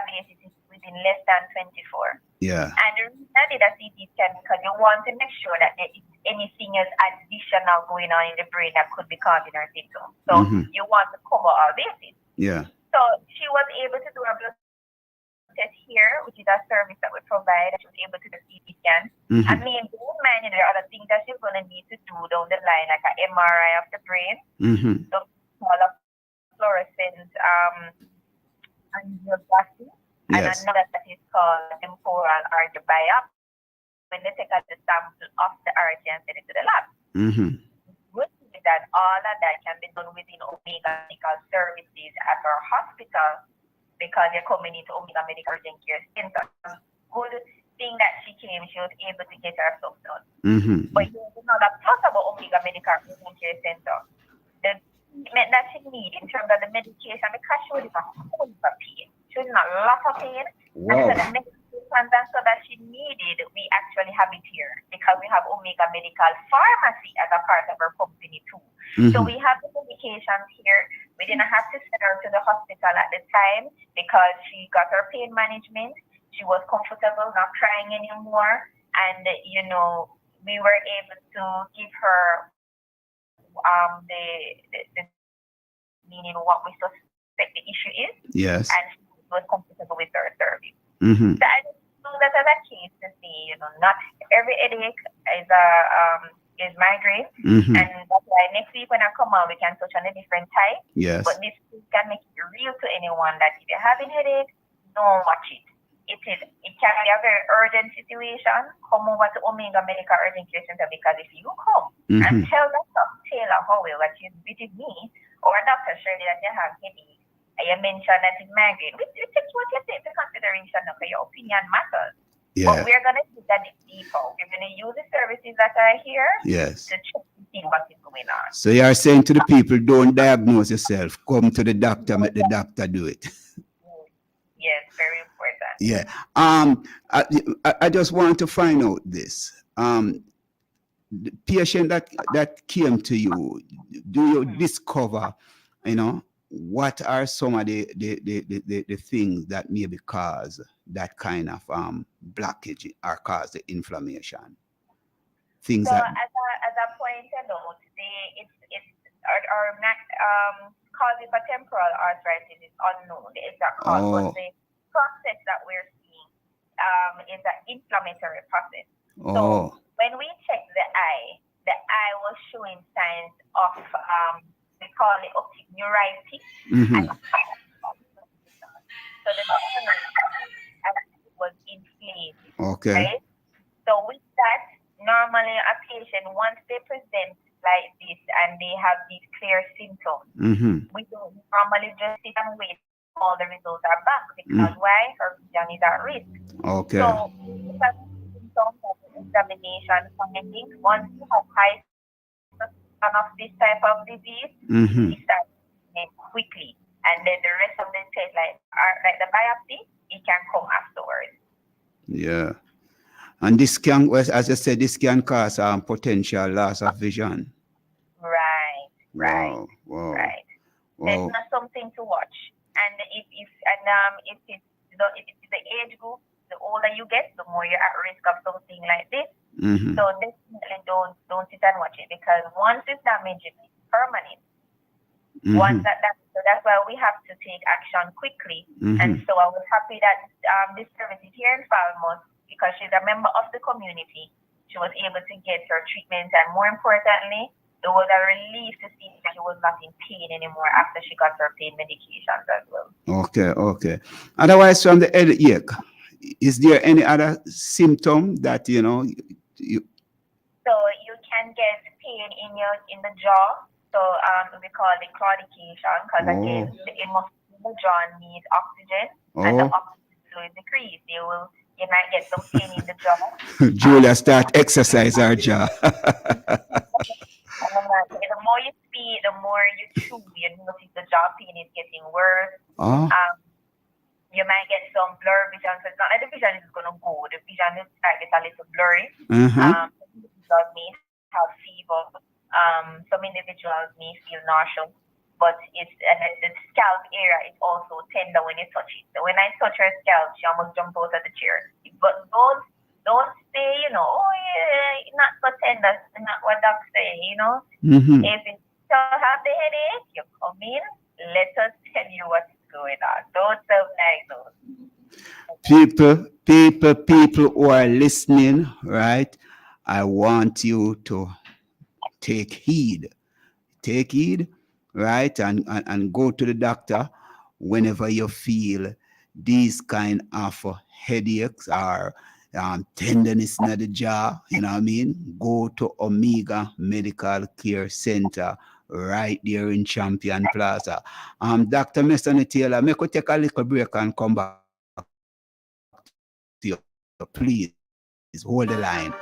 [SPEAKER 7] basis, it's within less than 24.
[SPEAKER 5] Yeah.
[SPEAKER 7] And the reason I did a CT scan because you want to make sure that there is anything else additional going on in the brain that could be causing her symptoms. So you want to cover all bases.
[SPEAKER 5] Yeah.
[SPEAKER 7] So she was able to do a blood test here, which is a service that we provide. She was able to do CT scan. I mean, don't mind, there are other things that she's going to need to do down the line, like an MRI of the brain, the smaller fluorescent angioplasty, and
[SPEAKER 5] Yes.
[SPEAKER 7] another that is called temporal artery biopsy. When they take out the sample of the artery and send it to the lab. Good thing is that all of that can be done within Omega Medical Services at our hospital because you're coming into Omega Medical Urgent Care Center. Good thing that she came, she was able to get her stuff done. But you know that plus about Omega Medical Urgent Care Center, the treatment that she needs in terms of the medication, because she was in a whole lot of pain. She was in a lot of pain.
[SPEAKER 5] Wow.
[SPEAKER 7] And so the medication and so that she needed, we actually have it here because we have Omega Medical Pharmacy as a part of our company too. So we have the medications here. We didn't have to send her to the hospital at the time because she got her pain management. She was comfortable, not crying anymore. And, we were able to give her the meaning what we suspect the issue is.
[SPEAKER 5] Yes.
[SPEAKER 7] And she was comfortable with her service.
[SPEAKER 5] Mhm.
[SPEAKER 7] So I just know that as a case to see, not every headache is migraine. And that's why next week when I come out, we can touch on a different type.
[SPEAKER 5] Yes.
[SPEAKER 7] But this can make it real to anyone that if you're having headache, don't watch it. It can be a very urgent situation. Come over to Omega Medical Urgent Care Center because if you come and tell Dr. Taylor Howell that you visited me or Dr. Shirley that you have headache, and you mentioned that it's migraine, we take what you take into consideration because your opinion matters.
[SPEAKER 5] Yeah.
[SPEAKER 7] But we're going to do that deeper. We're going to use the services that are here
[SPEAKER 5] Yes.
[SPEAKER 7] to check to see what is going on.
[SPEAKER 5] So you are saying to the people, don't diagnose yourself. Come to the doctor, let the doctor do it.
[SPEAKER 7] Yes, very important.
[SPEAKER 5] Yeah. I just want to find out this. The patient that came to you, do you discover, what are some of the things that maybe cause that kind of blockage or cause the inflammation? Things
[SPEAKER 7] So
[SPEAKER 5] that
[SPEAKER 7] as I pointed out, it's causes for temporal arthritis is unknown, the exact cause, but the process that we're seeing is an inflammatory process. So when we check the eye was showing signs of we call it optic neuritis. And so the was inflamed.
[SPEAKER 5] Okay.
[SPEAKER 7] Right? So with that, normally a patient, once they present like this and they have these clear symptoms, we don't normally just sit and wait all the results are back because why? Her vision is at risk.
[SPEAKER 5] Okay.
[SPEAKER 7] So because symptoms of examination findings, once you have high suspicion of this type of disease, you start quickly. And then the rest of the test, like the biopsy, it can come afterwards.
[SPEAKER 5] Yeah. And this can, as I said, this can cause potential loss of vision.
[SPEAKER 7] Right.
[SPEAKER 5] Wow.
[SPEAKER 7] There's not something to watch. And if it's the age group, the older you get, the more you're at risk of something like this. So definitely don't sit and watch it because once it's damaged, it's permanent. Once so that's why we have to take action quickly. And so I was happy that this service is here in Falmouth because she's a member of the community. she was able to get her treatment, and more importantly, it was a relief to see that she was not in pain anymore after she got her pain medications as well.
[SPEAKER 5] Okay. Otherwise, from the headache, is there any other symptom that you?
[SPEAKER 7] So you can get pain in the jaw. So we call it claudication, because again, the the jaw needs oxygen, and the oxygen fluid decrease. You might get some pain in the jaw.
[SPEAKER 5] Julia start exercise her jaw.
[SPEAKER 7] The more you speed, the more you chew, you notice the jaw pain is getting worse. You might get some blur vision. So it's not like the vision is going to go. The vision is like it's a little blurry. Individuals may have fever. Some individuals may feel nauseous. But the scalp area is also tender when you touch it. So when I touch her scalp, she almost jumps out of the chair. But don't say, oh yeah, not so tender. Not what doctors say, If you still have the headache, you come in. Let us tell you what's going on. Don't self-diagnose.
[SPEAKER 5] People who are listening, right? I want you to take heed. Take heed, right? And go to the doctor whenever you feel these kind of headaches or tenderness in the jaw, you know what I mean? Go to Omega Medical Care Center right there in Champion Plaza. Dr. Mesony Taylor, make we take a little break and come back to you. Please hold the line.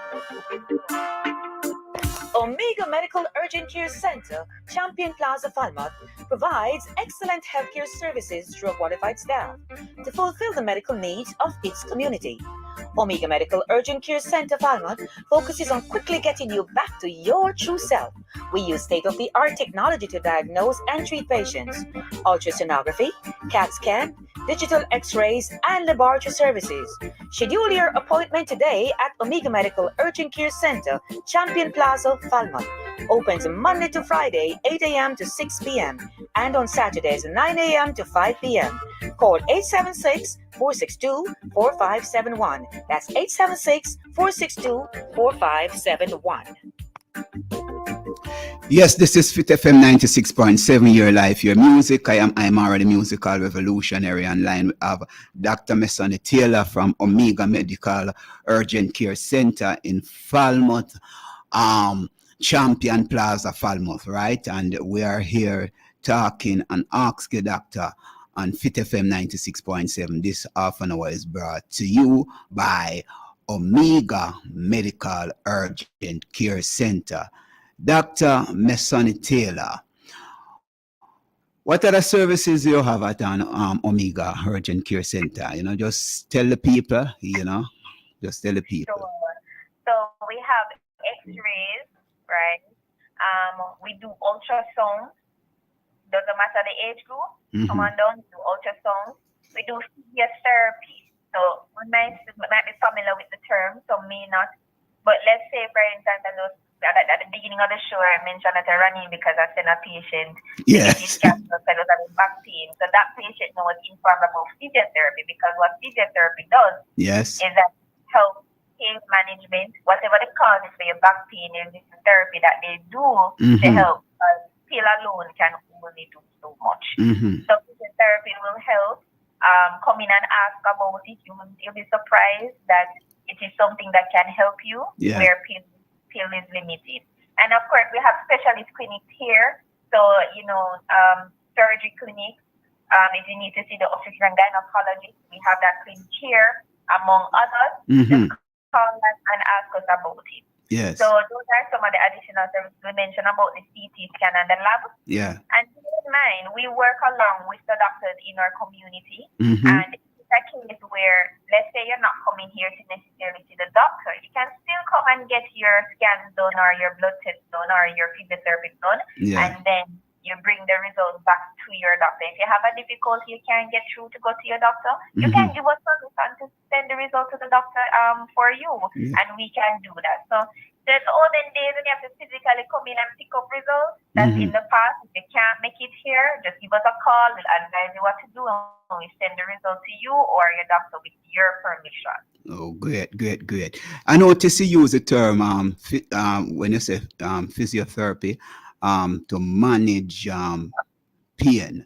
[SPEAKER 6] Omega Medical Urgent Care Center, Champion Plaza, Falmouth, provides excellent healthcare services through a qualified staff to fulfill the medical needs of its community. Omega Medical Urgent Care Center, Falmouth, focuses on quickly getting you back to your true self. We use state-of-the-art technology to diagnose and treat patients. Ultrasonography, CAT scan, digital x-rays, and laboratory services. Schedule your appointment today at Omega Medical Urgent Care Center, Champion Plaza, Falmouth. Opens Monday to Friday, 8 a.m. to 6 p.m. and on Saturdays, 9 a.m. to 5 p.m. Call 876-462-4571. That's 876-462-4571.
[SPEAKER 5] Yes, this is Fit FM 96.7, your life, your music. I'm already musical revolutionary. Online we have Dr. Mesony Taylor from Omega Medical Urgent Care Center in Falmouth, Champion Plaza, Falmouth, right? And we are here talking and ask the doctor on Fit FM 96.7. This half an hour is brought to you by Omega Medical Urgent Care Center. Dr. Mesony Taylor, what other services you have at Omega Urgent Care Center? Just tell the people, just tell the people.
[SPEAKER 7] So we have x-rays, right? We do ultrasound. Doesn't matter the age group. Come on down, do ultrasound. We do physiotherapy. So we might be familiar with the term, some may not. But let's say, for instance, at the beginning of the show, I mentioned that I ran in because I sent a patient
[SPEAKER 5] yes.
[SPEAKER 7] back pain. So that patient was informed about physiotherapy, because what physiotherapy does
[SPEAKER 5] is
[SPEAKER 7] that help pain management, whatever the cause is for your back pain, is the therapy that they do to help. Pill alone can only do so much. So physiotherapy will help. Come in and ask about it. You'll be surprised that it is something that can help you where pill is limited. And of course, we have specialist clinics here. So, surgery clinics. If you need to see the obstetrician and gynecologist, we have that clinic here, among others. Just call us and ask us about it.
[SPEAKER 5] Yes.
[SPEAKER 7] So those are some of the additional services we mentioned about the CT scan and the lab.
[SPEAKER 5] Yeah.
[SPEAKER 7] And keep in mind, we work along with the doctors in our community. And it's a case where, let's say you're not coming here to necessarily see the doctor, you can still come and get your scans done or your blood test done or your physiotherapy done. And then you bring the results back to your doctor. If you have a difficulty, you can't get through to go to your doctor, you can give us permission to send the result to the doctor for you, and we can do that. So There's olden days when you have to physically come in and pick up results. That's in the past. If you can't make it here, just give us a call. We'll advise you what to do, and we send the result to you or your doctor with your permission.
[SPEAKER 5] Oh, great. I notice you use the term when you say physiotherapy to manage pain.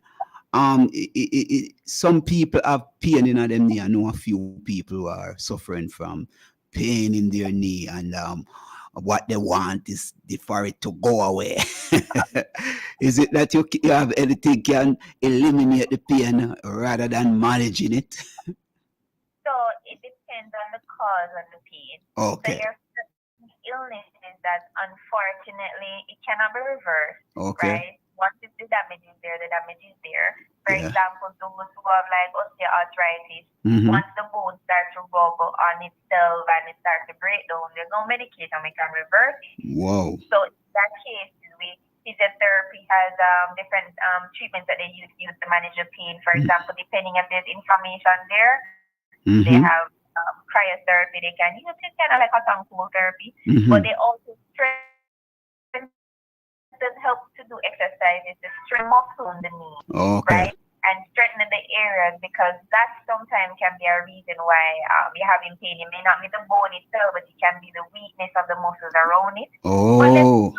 [SPEAKER 5] Some people have pain in their knee. I know a few people who are suffering from pain in their knee, and what they want is for it to go away. Is it that you have anything can eliminate the pain rather than managing it?
[SPEAKER 7] So it depends on the cause of the pain.
[SPEAKER 5] Okay.
[SPEAKER 7] So your illnesses that unfortunately it cannot be reversed.
[SPEAKER 5] Okay.
[SPEAKER 7] Right? Once the damage is there, the damage is there. For
[SPEAKER 5] Yeah.
[SPEAKER 7] example, those who have like osteoarthritis,
[SPEAKER 5] Mhm.
[SPEAKER 7] once the bone starts to rub on itself and it starts to break down, there's no medication we can reverse it.
[SPEAKER 5] Wow.
[SPEAKER 7] So in that case, physiotherapy has different treatments that they use to manage the pain. For example, depending if there's inflammation there, they
[SPEAKER 5] Mhm.
[SPEAKER 7] have cryotherapy. They can use it kind of like a tongue therapy,
[SPEAKER 5] Mhm.
[SPEAKER 7] but they also help to do exercises to strengthen muscle in the knee,
[SPEAKER 5] Okay.
[SPEAKER 7] right? And strengthen the areas, because that sometimes can be a reason why you're having pain. It may not be the bone itself, but it can be the weakness of the muscles around it. But let's
[SPEAKER 5] Oh.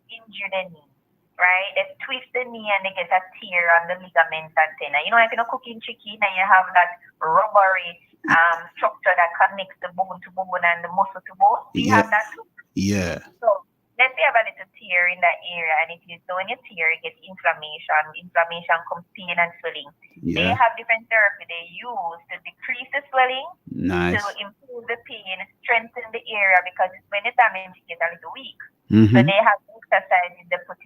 [SPEAKER 7] injure the knee, right? They twist the knee and they get a tear on the ligaments and tendon. You know, like in a cooking chicken, and you have that rubbery structure that connects the bone to bone and the muscle to bone. Do you
[SPEAKER 5] Yeah.
[SPEAKER 7] have that too?
[SPEAKER 5] Yeah.
[SPEAKER 7] So let's say you have a little tear in that area, and if you so when you tear, it gets inflammation. Inflammation comes pain and swelling. They
[SPEAKER 5] Yeah.
[SPEAKER 7] have different therapy they use to decrease the swelling,
[SPEAKER 5] Nice.
[SPEAKER 7] to improve the pain, strengthen the area, because when the damage gets a little weak. So
[SPEAKER 5] Mhm.
[SPEAKER 7] they have exercises they put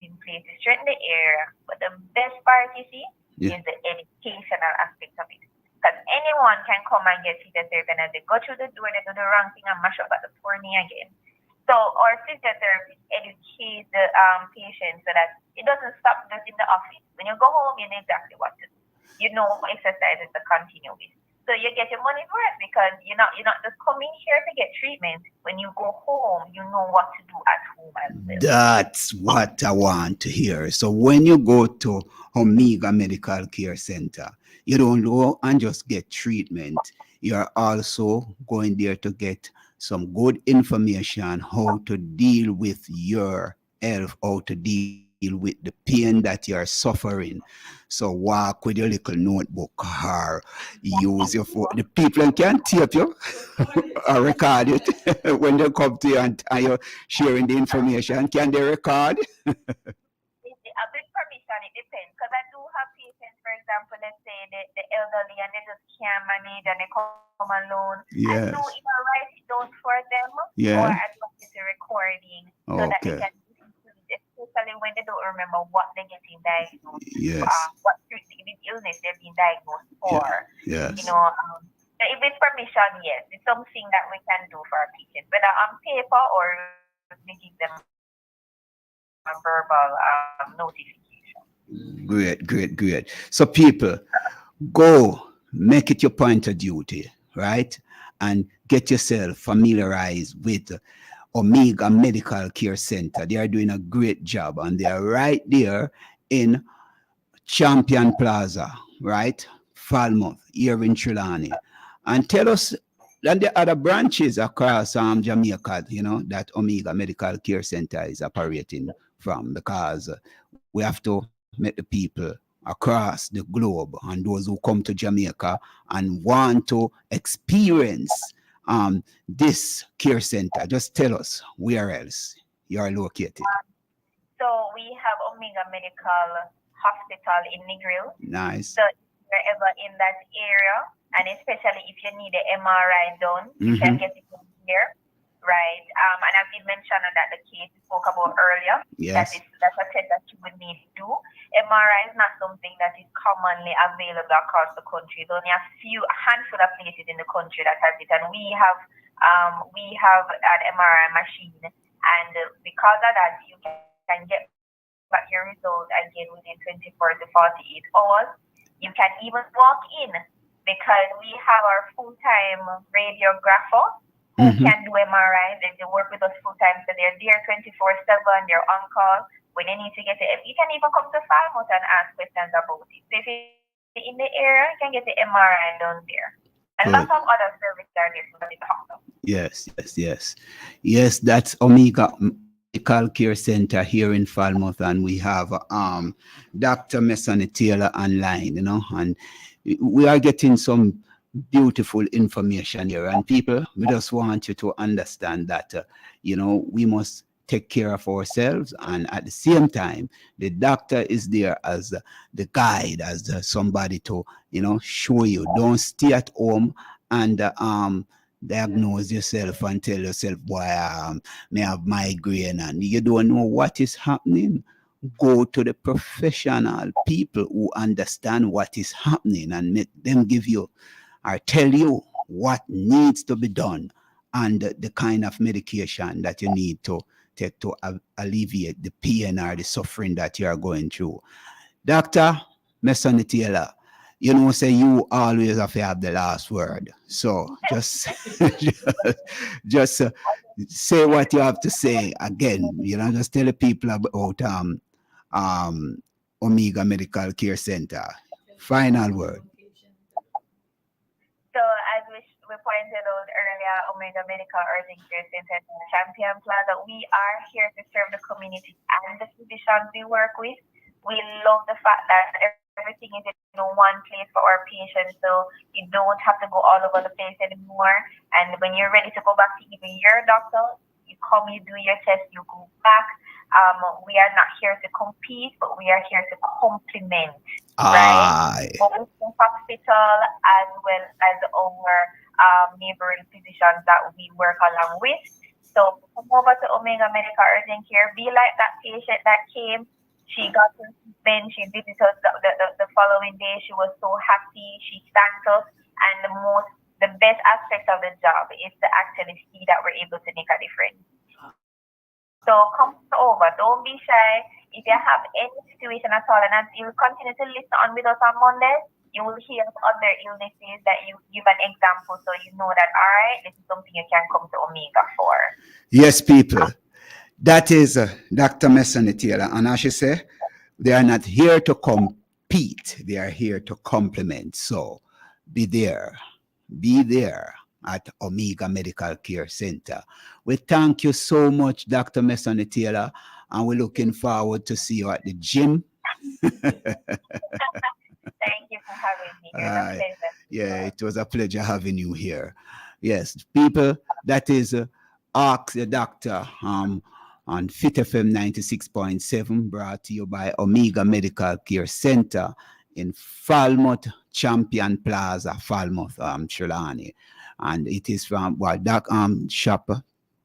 [SPEAKER 7] in place to strengthen the area. But the best part, you see,
[SPEAKER 5] Yeah.
[SPEAKER 7] is the educational aspect of it. Because anyone can come and get physiotherapy, and as they go through the door, they do the wrong thing and mash up at the poor knee again. So our physiotherapist educates the patient so that it doesn't stop just in the office. When you go home, you know exactly what to do. You know exercises to continue with. So you get your money's worth, because you're not just coming here to get treatment. When you go home, you know what to do at home as well.
[SPEAKER 5] That's what I want to hear. So when you go to Omega Medical Care Center, you don't go and just get treatment. You're also going there to get some good information how to deal with your health, how to deal with the pain that you're suffering. So walk with your little notebook or use your phone. The people can tape you or record it when they come to you and you're sharing the information. Can they record?
[SPEAKER 7] A bit permission, it depends. Because I do have patients, for example, let's say the elderly, and they just can't manage and they come alone. I
[SPEAKER 5] Yes.
[SPEAKER 7] do either write it down for them, or
[SPEAKER 5] Yeah.
[SPEAKER 7] I do it a recording so that they
[SPEAKER 5] Okay.
[SPEAKER 7] can listen to it, especially when they don't remember what they're getting diagnosed,
[SPEAKER 5] Yes.
[SPEAKER 7] what illness they've been diagnosed for.
[SPEAKER 5] Yes.
[SPEAKER 7] You know, so if it's permission, yes, it's something that we can do for our patients, whether on paper or we give them a verbal notification.
[SPEAKER 5] Great. So people, go make it your point of duty, right? And get yourself familiarized with Omega Medical Care Center. They are doing a great job, and they are right there in Champion Plaza, right? Falmouth, here in Trelawney. And tell us, and the other branches across Jamaica, you know, that Omega Medical Care Center is operating from, because we have to make the people across the globe and those who come to Jamaica and want to experience this care center, just tell us where else you are located.
[SPEAKER 7] So we have Omega Medical Hospital in Negril.
[SPEAKER 5] Nice.
[SPEAKER 7] So wherever in that area, and especially if you need an MRI done, you can get it here, right? And I've been mentioning that the case we spoke about earlier.
[SPEAKER 5] Yes.
[SPEAKER 7] That's a test that you would need to do. MRI is not something that is commonly available across the country. There's only a handful of places in the country that has it, and we have an MRI machine, and because of that, you can get back your result again within 24 to 48 hours. You can even walk in, because we have our full-time radiographer who
[SPEAKER 5] Mhm.
[SPEAKER 7] can do MRI. They work with us full time, so they're there 24/7. They're on call when you need to get it. You can even come to Falmouth and ask questions about it. So if you're in the area, you can get the MRI done there. And
[SPEAKER 5] Good.
[SPEAKER 7] lots of other services are there to the doctor.
[SPEAKER 5] Yes, that's Omega Medical Care Center here in Falmouth, and we have Dr. Messonny Taylor online, and we are getting some beautiful information here. And people, we just want you to understand that we must take care of ourselves, and at the same time the doctor is there as the guide, as somebody to show you. Don't stay at home and diagnose yourself and tell yourself, boy, may have migraine, and you don't know what is happening. Go to the professional people who understand what is happening and make them give you or tell you what needs to be done and the kind of medication that you need to take to alleviate the pain or the suffering that you are going through. Dr. Messonny Taylor, say you always have to have the last word. So just just say what you have to say again. Just tell the people about Omega Medical Care Center. Final word.
[SPEAKER 7] So as we pointed out earlier, Omega Medical Urgent Care Center in Champion Plaza, we are here to serve the community and the physicians we work with. We love the fact that everything is in one place for our patients, so you don't have to go all over the place anymore. And when you're ready to go back to even your doctor, you come, you do your test, you go back. We are not here to compete, but we are here to complement, right? Both the hospital as well as our neighboring physicians that we work along with. So come over to Omega Medical Urgent Care. Be like that patient that came. She got her treatment. She visited us the following day. She was so happy. She thanked us. And the best aspect of the job is to actually see that we're able to make a difference. So come over. Don't be shy. If you have any situation at all, and as you continue to listen on with us on Monday, you will hear other illnesses that you give an example, so you know that, all right, this is something you can come to Omega for.
[SPEAKER 5] Yes, people. That is Dr. Messonny Taylor. And as she said, they are not here to compete. They are here to complement. So be there. Be there at Omega Medical Care Center. We thank you so much, Dr. Messonny Taylor, and we're looking forward to see you at the gym.
[SPEAKER 7] Thank you for having me. It was a pleasure.
[SPEAKER 5] Yeah, it was a pleasure having you here. Yes, people, that is Ask the Doctor on Fit FM 96.7, brought to you by Omega Medical Care Center in Falmouth, Champion Plaza, Falmouth, Trelawney. And it is from shop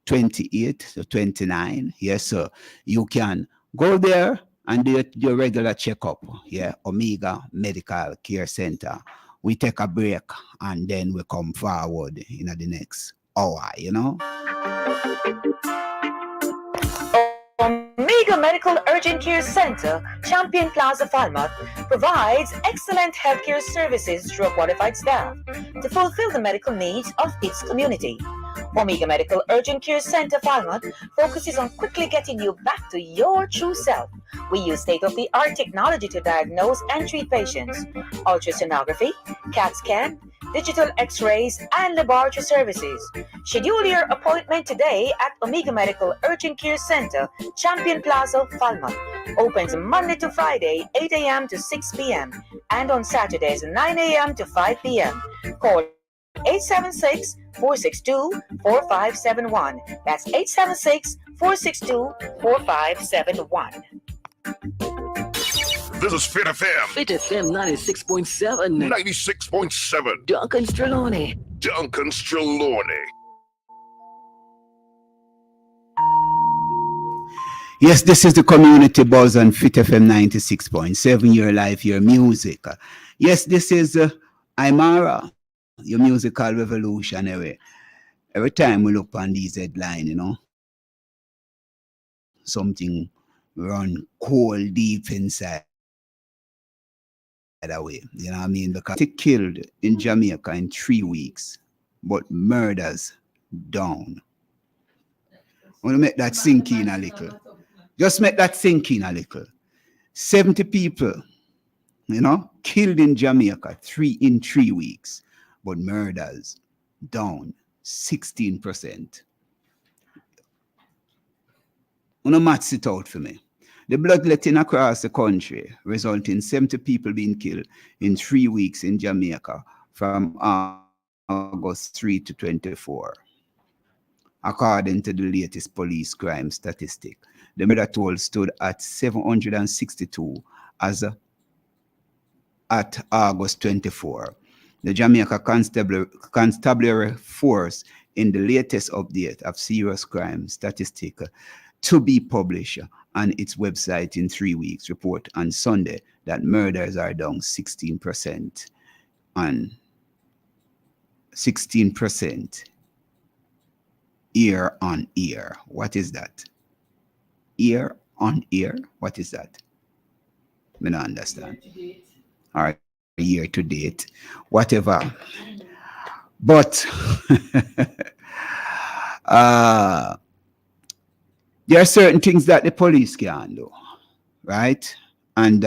[SPEAKER 5] 28 to 29. Yes, sir. You can go there and do your regular checkup. Yeah, Omega Medical Care Center. We take a break and then we come forward in the next hour,
[SPEAKER 6] Omega Medical Urgent Care Center, Champion Plaza, Falmouth, provides excellent healthcare services through a qualified staff to fulfill the medical needs of its community. Omega Medical Urgent Care Center, Falmouth, focuses on quickly getting you back to your true self. We use state-of-the-art technology to diagnose and treat patients. Ultrasonography, CAT scan, digital x-rays, and laboratory services. Schedule your appointment today at Omega Medical Urgent Care Center, Champion Plaza, Falmouth. Opens Monday to Friday, 8 a.m. to 6 p.m. and on Saturdays, 9 a.m. to 5 p.m. Call 876-462-4571. That's 876-462-4571.
[SPEAKER 8] This is Fit FM.
[SPEAKER 9] Fit FM 96.7.
[SPEAKER 8] 96.7.
[SPEAKER 9] Duncan Streloni.
[SPEAKER 8] Duncan Streloni.
[SPEAKER 5] Yes, this is the Community Buzz on Fit FM 96.7, your life, your music. Yes, this is Imara, your musical revolutionary. Every time we look on these headlines, something run cold deep inside away. You know what I mean? Because they killed in Jamaica in 3 weeks, but murders down. I want to make that sink in a little. Just make that sink in a little. 70 people, killed in Jamaica in 3 weeks, but murders down 16%. Wanna match it out for me. The bloodletting across the country resulting in 70 people being killed in 3 weeks in Jamaica from August 3 to 24. According to the latest police crime statistic, the murder toll stood at 762 at August 24. The Jamaica Constabulary Force in the latest update of serious crime statistic to be published on its website in 3 weeks report on Sunday that murders are down 16% and 16% year on year. What is that? Year on year? What is that? I don't understand. All right, year to date, whatever. But there are certain things that the police can do, right? And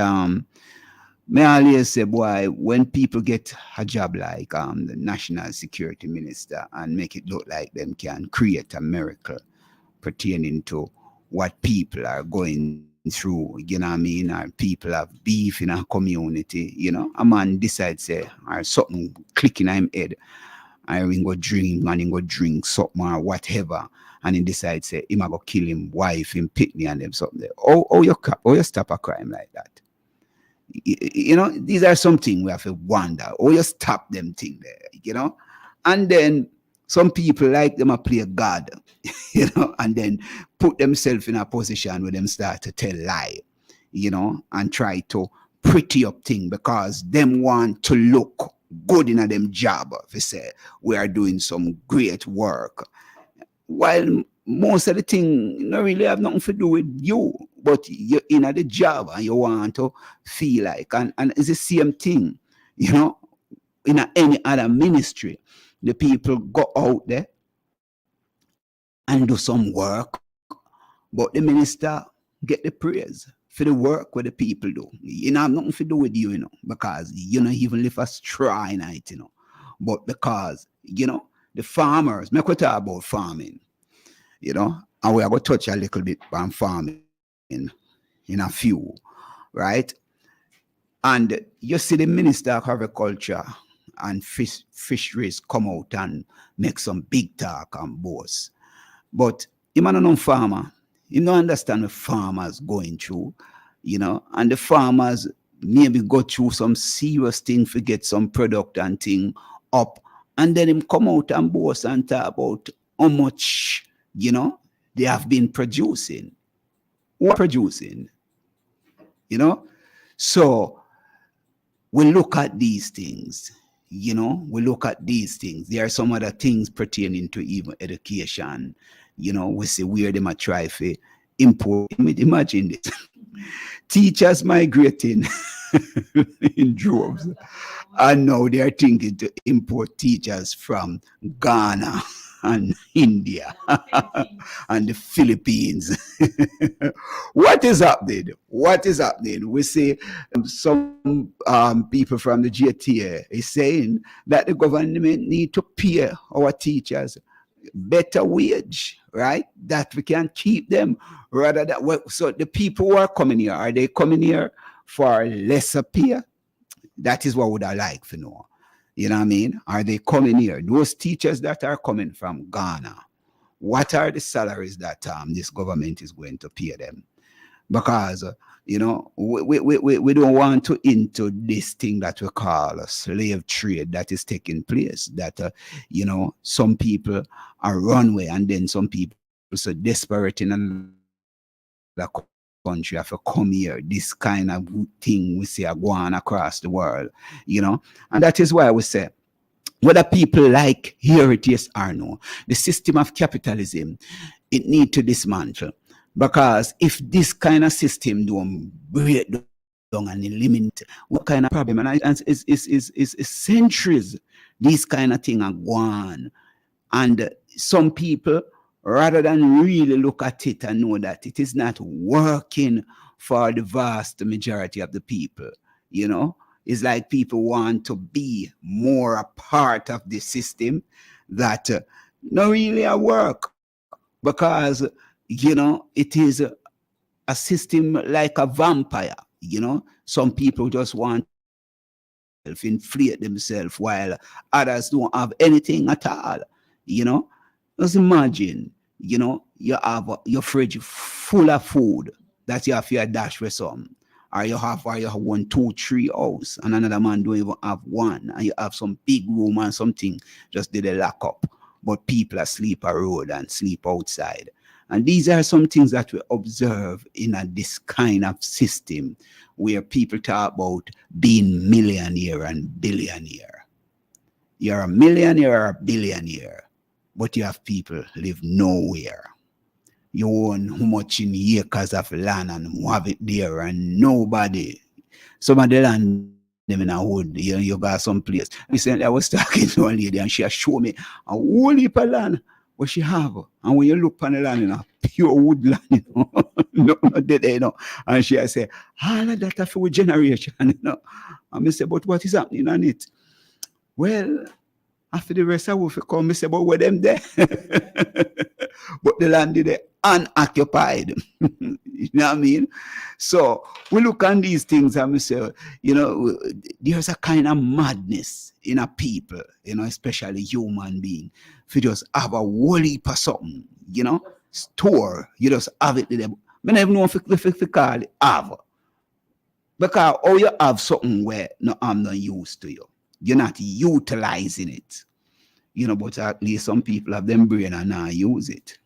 [SPEAKER 5] may I always say, boy, when people get a job like the national security minister and make it look like them can create a miracle pertaining to what people are going through, you know what I mean, or people have beef in a community, a man decides, say, or something clicking in him head, or he go dream and he go drink something or whatever, and he decides, say, he might go kill him wife, him pitney and them something there. Oh, you stop a crime like that? These are something we have to wonder. You stop them thing there, and then some people like them play God, and then put themselves in a position where them start to tell lie, and try to pretty up thing because them want to look good in a them job. If they say we are doing some great work, while most of the thing not really have nothing to do with you, but you're in the job and you want to feel like, and it's the same thing, in any other ministry. The people go out there and do some work, but the minister get the praise for the work what the people do. Have nothing to do with you, because you don't even live a straw in it, but because, the farmers, make we talk about farming, and we are going to touch a little bit on farming in a few, right? And you see the Minister of Agriculture and Fisheries come out and make some big talk and boast. But you man no farmer, you don't understand what farmers going through, and the farmers maybe go through some serious thing to get some product and thing up, and then him come out and boast and talk about how much, they have been producing. What producing? So we look at these things, There are some other things pertaining to even education, we see where they might try to import. Imagine this. Teachers migrating in droves, and now they are thinking to import teachers from Ghana and India and the Philippines. What is happening? We see some people from the JTA is saying that the government need to pay our teachers better wage, right? That we can keep them rather than, so the people who are coming here, are they coming here for lesser pay? That is what would I like to know. You know what I mean? Are they coming here? Those teachers that are coming from Ghana, what are the salaries that this government is going to pay them? Because, we don't want to into this thing that we call a slave trade that is taking place, that, some people are runaway and then some people so desperate in the country have to come here. This kind of thing we see going across the world, and that is why we say, whether people like hear it yes or no, the system of capitalism, it need to dismantle, because if this kind of system don't break down and eliminate, what kind of problem? And it's centuries these kind of thing are going And some people, rather than really look at it and know that it is not working for the vast majority of the people, you know, it's like people want to be more a part of the system that not really a work, because, you know, it is a system like a vampire. You know, some people just want to inflate themselves while others don't have anything at all. You know, just imagine, you know, you have your fridge full of food that you have to dash with some, or you have 1, 2, 3 house, and another man don't even have one, and you have some big room and something just did a lock up, but people are sleep a road and sleep outside. And these are some things that we observe in this kind of system where people talk about being millionaire and billionaire. You're a millionaire or a billionaire, but you have people live nowhere. You own how much in acres of land and have it there, and nobody. Some of the land them in a hood, you got some place. Recently I was talking to a lady and she showed me a whole heap of land what she have. And when you look on the land, you know, pure woodland, you know, no dead, you know. And she say, all of that for generation, you know. And I say, but what is happening on it? Well, after the rest of the world come, I say, but where them there? But the land is there unoccupied. You know what I mean? So we look on these things and we say, you know, there's a kind of madness in a people, you know, especially human being. If you just have a whole heap of something, you know, store, you just have it there. I never know if you call it have. Because all you have something where no, I'm not used to you. You're not utilizing it. You know, but at least some people have them brain and not use it.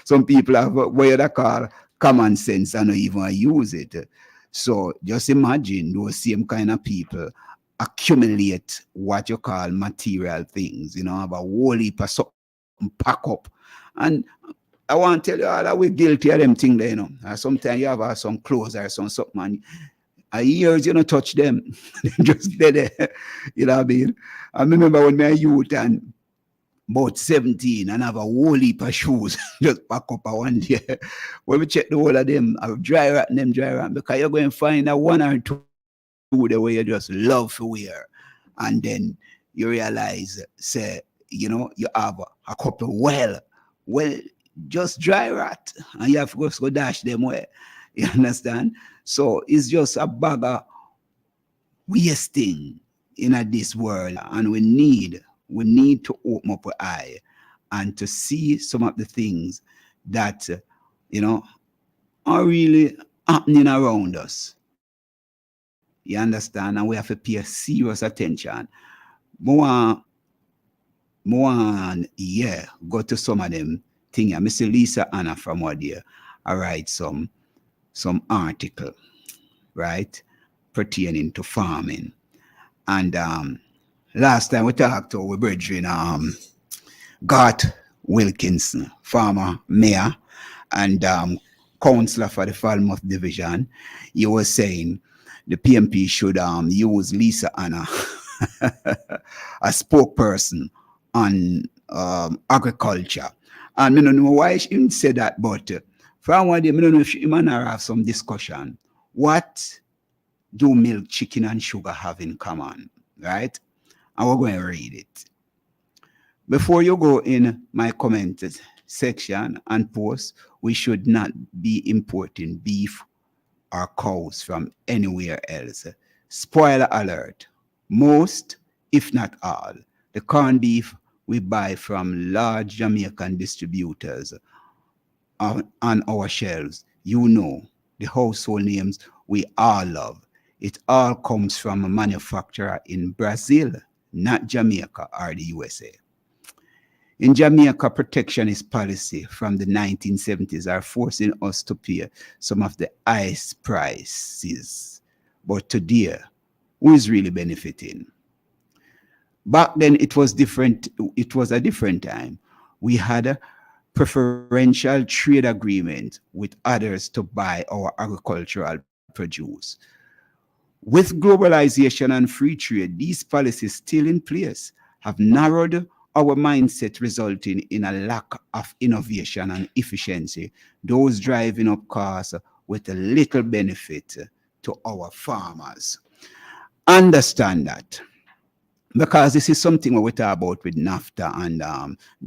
[SPEAKER 5] Some people have what they call common sense and not even use it. So just imagine those same kind of people accumulate what you call material things, you know, have a whole heap of something pack up. And I want to tell you all that we're guilty of them things there, you know. Sometimes you have some clothes or something, and years you don't touch them. Just dead there. You know what I mean? I remember when I was youth and about 17 and have a whole heap of shoes just pack up one day. When we check the whole of them, I dry rat because you're going to find a 1 or 2 the way you just love to wear. And then you realize, say, you know, you have a couple well, just dry rat and you have to go dash them away. You understand? So it's just a bag of wasting in this world, and we need to open up our eye and to see some of the things that you know are really happening around us. You understand? And we have to pay serious attention. More, yeah, go to some of them things. Mr. Lisa Anna from what there, I write some article, right, pertaining to farming. And last time we talked to our brethren, Garth Wilkinson, farmer, mayor, and councillor for the Falmouth Division. He was saying the PMP should use Lisa Anna a spokesperson on agriculture. And I don't know why she didn't say that, but from one day, I don't know if she might have some discussion. What do milk, chicken, and sugar have in common, right? And we're going to read it. Before you go in my comment section and post, we should not be importing beef or cows from anywhere else. Spoiler alert, most, if not all, the corned beef we buy from large Jamaican distributors on our shelves, you know, the household names we all love. It all comes from a manufacturer in Brazil, not Jamaica or the USA. In Jamaica, protectionist policy from the 1970s are forcing us to pay some of the highest prices. But today, who is really benefiting? Back then, it was different. It was a different time. We had a preferential trade agreement with others to buy our agricultural produce. With globalization and free trade, these policies still in place, have narrowed our mindset, resulting in a lack of innovation and efficiency, those driving up costs with a little benefit to our farmers. Understand that, because this is something we talk about with NAFTA and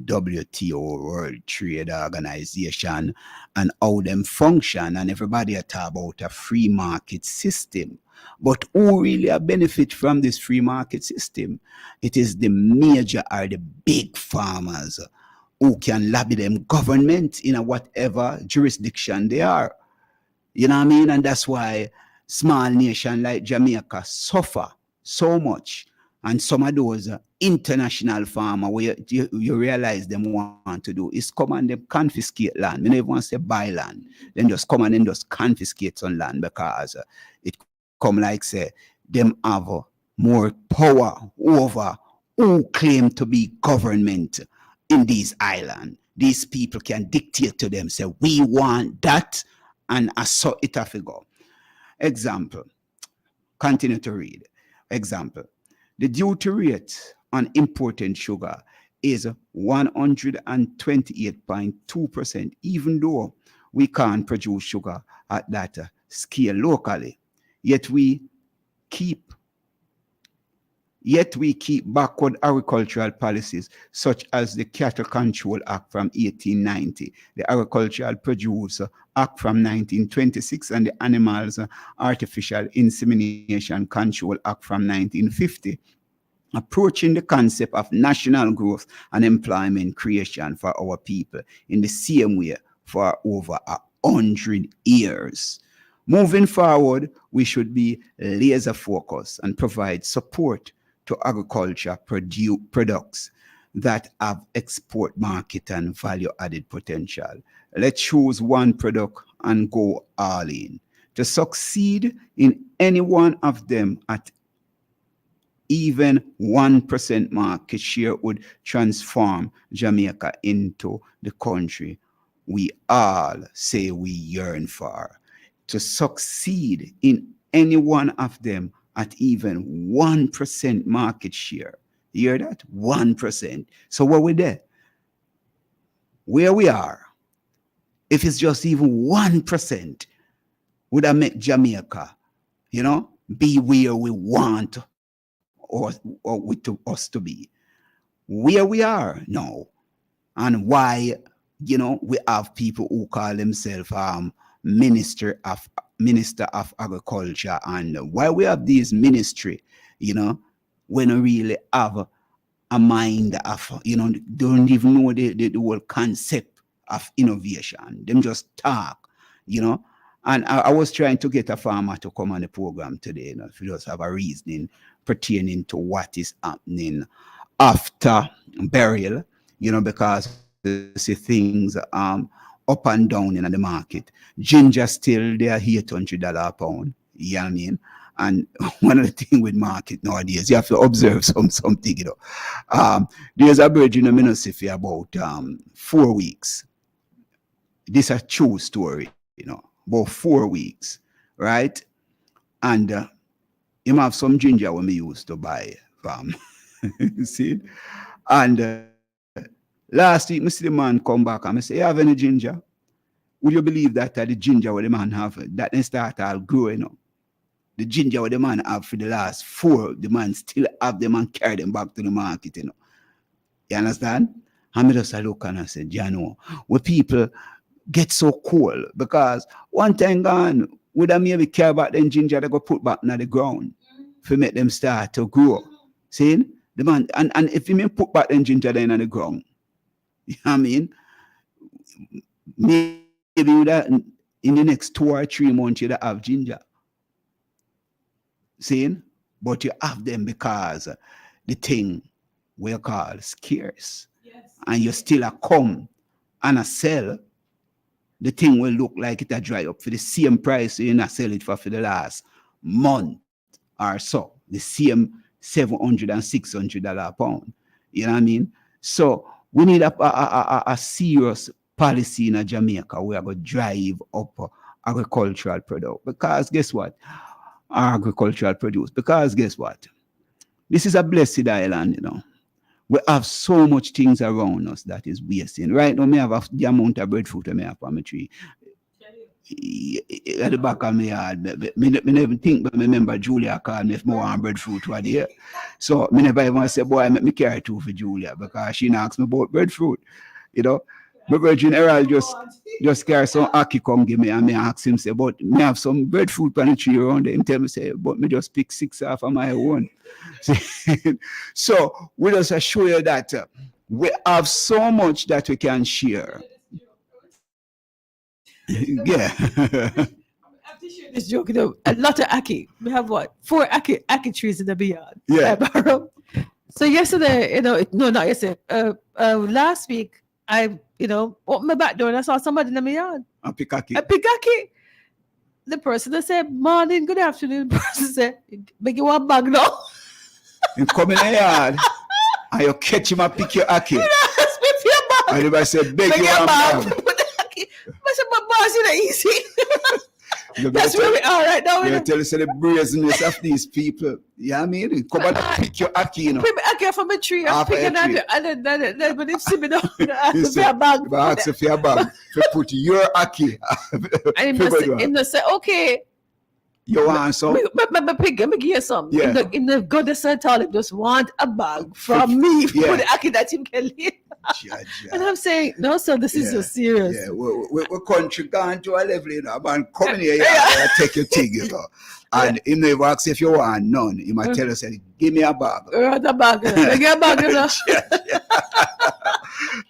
[SPEAKER 5] WTO, World Trade Organization, and how them function, and everybody talk about a free market system. But who really benefit from this free market system? It is the major or the big farmers who can lobby them government in a whatever jurisdiction they are. You know what I mean? And that's why small nation like Jamaica suffer so much. And some of those international farmers, where you realize them want to do is come and them confiscate land. They never want to say buy land. Then just come and then just confiscate some land, because it come like say them have more power over who claim to be government in these islands. These people can dictate to them, say, we want that, and I saw it have to go. Example, continue to read. Example, the duty rate on imported sugar is 128.2%, even though we can't produce sugar at that scale locally. Yet we keep backward agricultural policies such as the Cattle Control Act from 1890, the Agricultural Produce Act from 1926, and the Animals Artificial Insemination Control Act from 1950, approaching the concept of national growth and employment creation for our people in the same way for over 100 years. Moving forward, we should be laser focused and provide support to agriculture products that have export market and value added potential. Let's choose one product and go all in. To succeed in any one of them at even 1% market share would transform Jamaica into the country we all say we yearn for. To succeed in any one of them at even 1% market share. You hear that? 1%. So what we there? Where we are, if it's just even 1%, would that make Jamaica, be where we want us to be? Where we are now, and why, we have people who call themselves Minister of Agriculture, and why we have these ministry, when we really have a mind of, don't even know the whole concept of innovation. Them just talk, And I was trying to get a farmer to come on the program today, if you just have a reasoning pertaining to what is happening after burial, because you see things up and down in the market. Ginger still they are $800 a pound. You know what I mean? And one of the things with market nowadays, you have to observe something, there's a bird in the Mississippi about 4 weeks. This is a true story, about 4 weeks, right? And you have some ginger when we used to buy from. See? And last week, I see the man come back and I say, you have any ginger? Would you believe that the ginger what the man have, that they start all growing up? The ginger what the man have for the last 4, the man still have them and carry them back to the market, You understand? And I just look and I said, where people get so cool, because one time gone, would I maybe care about them ginger they go put back in the ground to make them start to grow? See? The man, and if you may put back them ginger then in the ground, you know what I mean? Maybe that in the next 2 or 3 months you have ginger. See? But you have them because the thing we call scarce. Yes. And you still a come and a sell. The thing will look like it a dry up for the same price you not sell it for the last month or so. The same $700 and $600 a pound. You know what I mean? So we need a serious policy in Jamaica. We are going to drive up agricultural product. Because guess what? Our agricultural produce. Because guess what? This is a blessed island, We have so much things around us that is wasting. Right now, me have the amount of breadfruit I have on my tree. At the back of my yard, me never think, but me remember Julia called me if more on breadfruit what there. So me never even say, boy, I make me carry two for Julia because she asked me about breadfruit. You know, my Virgin Herald just carry some ackee come give me and me ask him say, but me have some breadfruit on the tree around there. Him tell me say, but me just pick 6 off of my own. So we just assure you that we have so much that we can share. Yeah.
[SPEAKER 10] After sharing this joke, you know, a lot of ackee. We have what? 4 ackee trees in the beyond.
[SPEAKER 5] Yeah.
[SPEAKER 10] So yesterday, you know, no, not yesterday. Last week, I, you know, opened my back door and I saw somebody in my yard.
[SPEAKER 5] A pick ackee.
[SPEAKER 10] A pick ackee. The person that said, morning, good afternoon. The person said, make you one bag now.
[SPEAKER 5] You come in the yard and you catch him and pick your ackee. And everybody said, beg you one bag.
[SPEAKER 10] I said, my boss, you know, easy. That's where we are right now.
[SPEAKER 5] You tell us the brazenness of these people. Yeah, I mean, come and pick your ackee, you know.
[SPEAKER 10] Pick my ackee from a tree. I'm picking at and then when they see me down, I ask for a bag.
[SPEAKER 5] I ask for a bag. To put your ackee.
[SPEAKER 10] And him say, okay.
[SPEAKER 5] You want some?
[SPEAKER 10] My pig, let me give you some.
[SPEAKER 5] Yeah.
[SPEAKER 10] In the goddess and all, just want a bag from me for the ackee that him can live. And I'm saying, no, sir, this is so serious.
[SPEAKER 5] Yeah, we're country gone to a level, you know, man, come in here, yeah, take your thing, you know. And he never asks if you want none. He might tell us, give me a bag.
[SPEAKER 10] A bag, give me a bag, you know.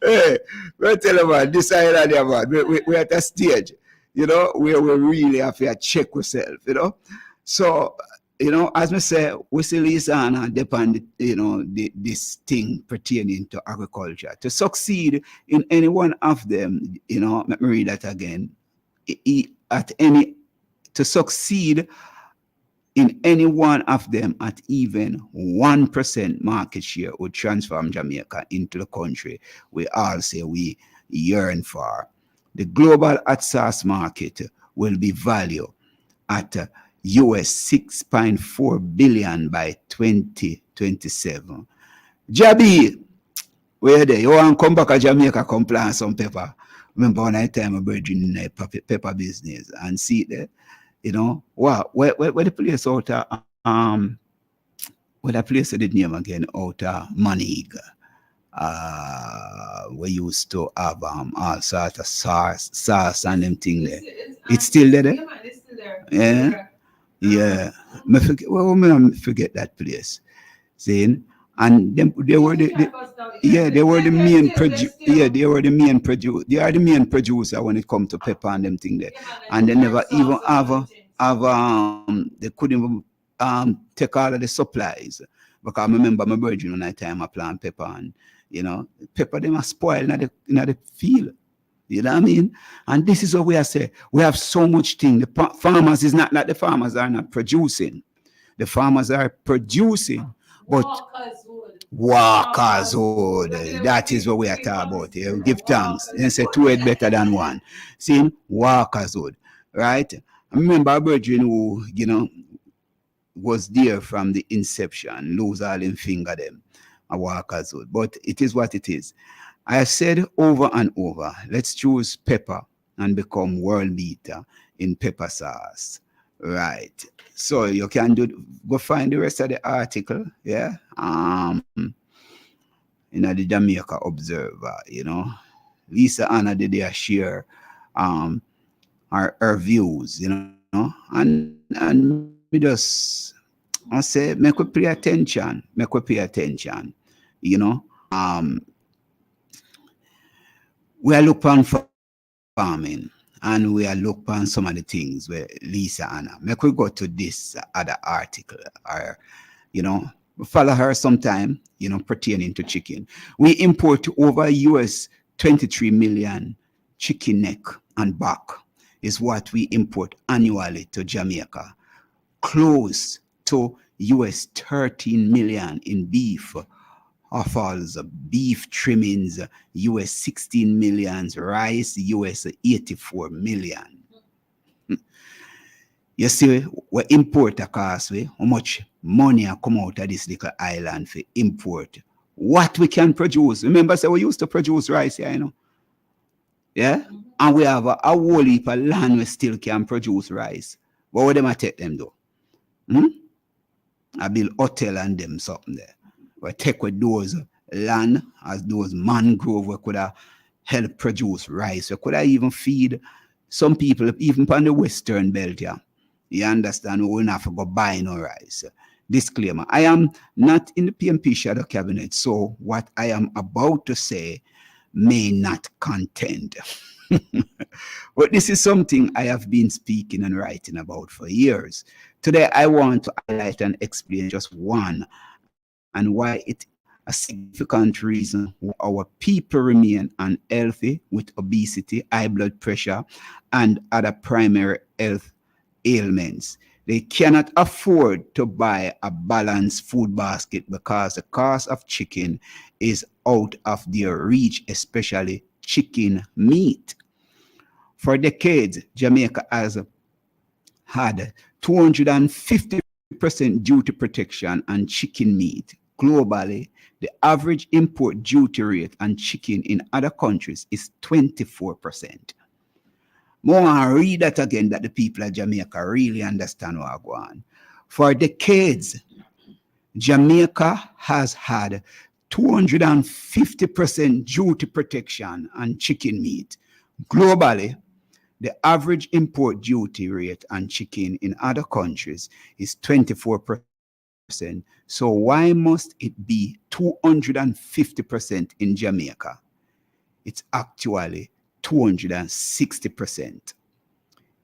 [SPEAKER 5] Hey, we'll tell you, man, this side of the man, we're at a stage, you know, where we really have to check ourselves, you know. So, you know, as I say, we still listen and depend, you know, this thing pertaining to agriculture. To succeed in any one of them, you know, let me read that again. To succeed in any one of them at even 1% market share would transform Jamaica into the country we all say we yearn for. The global hot sauce market will be valued at US $6.4 billion by 2027. Jabi, where there? You want to come back to Jamaica, come plant some pepper. Remember when I time I been in the pepper business and see there, you know, wow, where the place out where the place did name again out Manig. We used to have all sorts of sauce and them thing there. It's still there? It's still there. Yeah. Yeah, me forget that place. See, and they were the main producer. Yeah, they were the main producer. They are the main producer when it comes to pepper and them thing there. And they never even have they couldn't even take all of the supplies because I remember my virgin when I time I plant pepper and you know pepper them are spoiled in the field. You know what I mean? And this is what we are saying. We have so much thing. The farmers is not like the farmers are not producing. The farmers are producing, but Walker's Wood. That is what we are talking about. You give thanks. And say 2 head better than 1. See, Walker's Wood, right? I remember a virgin who, you know, was there from the inception, lose all in finger them, a Walker's Wood. But it is what it is. I have said over and over, let's choose pepper and become world beater in pepper sauce. Right. So you can go find the rest of the article, yeah. In the Jamaica Observer, you know. Lisa Anna did there share her views, you know. And we just I say make we pay attention, you know. We are looking for farming and we are looking on some of the things where Lisa Anna. Make we go to this other article or, you know, follow her sometime, you know, pertaining to chicken. We import over US 23 million chicken neck and back is what we import annually to Jamaica. Close to US 13 million in beef, offals, beef trimmings, US 16 million, rice, US 84 million. You see, we import a cost, how much money come out of this little island for import what we can produce. Remember, so we used to produce rice here, you know. Yeah? And we have a whole heap of land we still can produce rice. But what them I take them though? I build hotel and them something there. We take with those land as those mangrove we could have help produce rice. We could have even feed some people even on the western belt here. You understand? We wouldn't have to go buy no rice. Disclaimer, I am not in the PMP shadow cabinet, so what I am about to say may not contend. But this is something I have been speaking and writing about for years. Today, I want to highlight and explain just one and why it a significant reason why our people remain unhealthy with obesity, high blood pressure, and other primary health ailments. They cannot afford to buy a balanced food basket because the cost of chicken is out of their reach, especially chicken meat. For decades, Jamaica has had 250% duty protection on chicken meat. Globally, the average import duty rate on chicken in other countries is 24%. More and read that again, that the people of Jamaica really understand what's going on. For decades, Jamaica has had 250% duty protection on chicken meat. Globally, the average import duty rate on chicken in other countries is 24%. So why must it be 250% in Jamaica? It's actually 260%.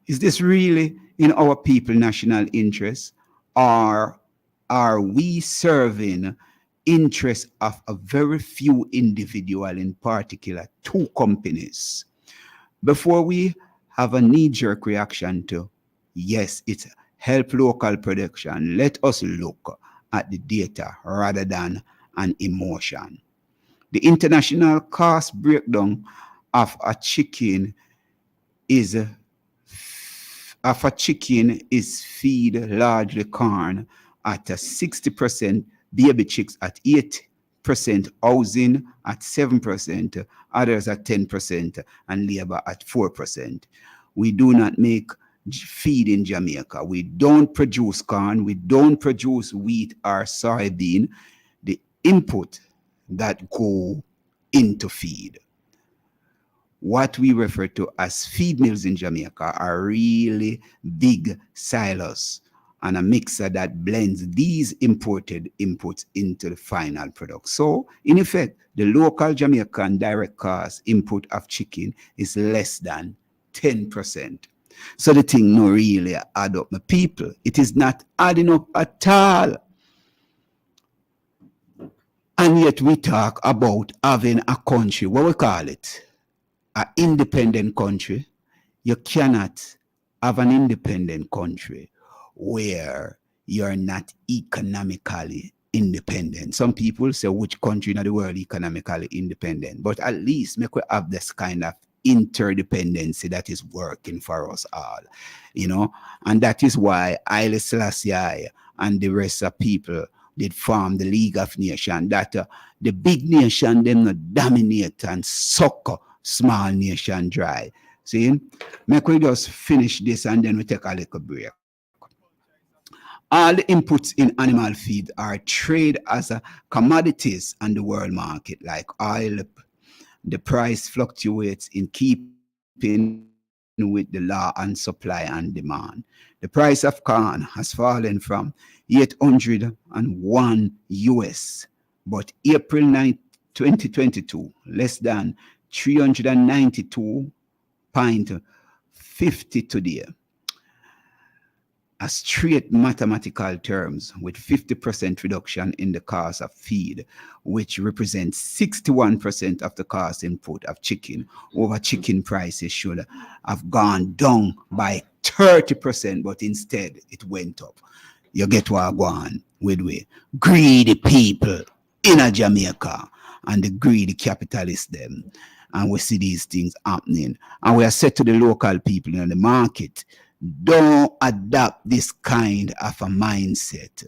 [SPEAKER 5] Is this really in our people's national interest, or are we serving interests of a very few individuals, in particular 2 companies? Before we have a knee-jerk reaction to, yes, it's help local production, let us look at the data rather than an emotion. The international cost breakdown of a chicken is feed largely corn at a 60%, baby chicks at 8%, housing at 7%, others at 10%, and labor at 4%. We do not make feed in Jamaica. We don't produce corn. We don't produce wheat or soybean. The input that go into feed, what we refer to as feed mills in Jamaica, are really big silos and a mixer that blends these imported inputs into the final product. So, in effect, the local Jamaican direct cost input of chicken is less than 10%. So the thing no really add up, my people. It is not adding up at all. And yet we talk about having a country, what we call it, an independent country. You cannot have an independent country where you're not economically independent. Some people say, which country in the world economically independent? But at least make we have this kind of interdependency that is working for us all, you know. And that is why Haile Selassie and the rest of people did form the League of Nations, that the big nation them not dominate and suck small nation dry. See, make we just finish this and then we take a little break. All the inputs in animal feed are traded as commodities on the world market, like oil. The price fluctuates in keeping with the law and supply and demand. The price of corn has fallen from 801 US, but April 9, 2022, less than 392.50 today. A straight mathematical terms with 50% reduction in the cost of feed, which represents 61% of the cost input of chicken. Over chicken prices should have gone down by 30%, but instead it went up. You get what I'm going with we. Greedy people in a Jamaica and the greedy capitalists them. And we see these things happening. And we are said to the local people in the market, don't adopt this kind of a mindset.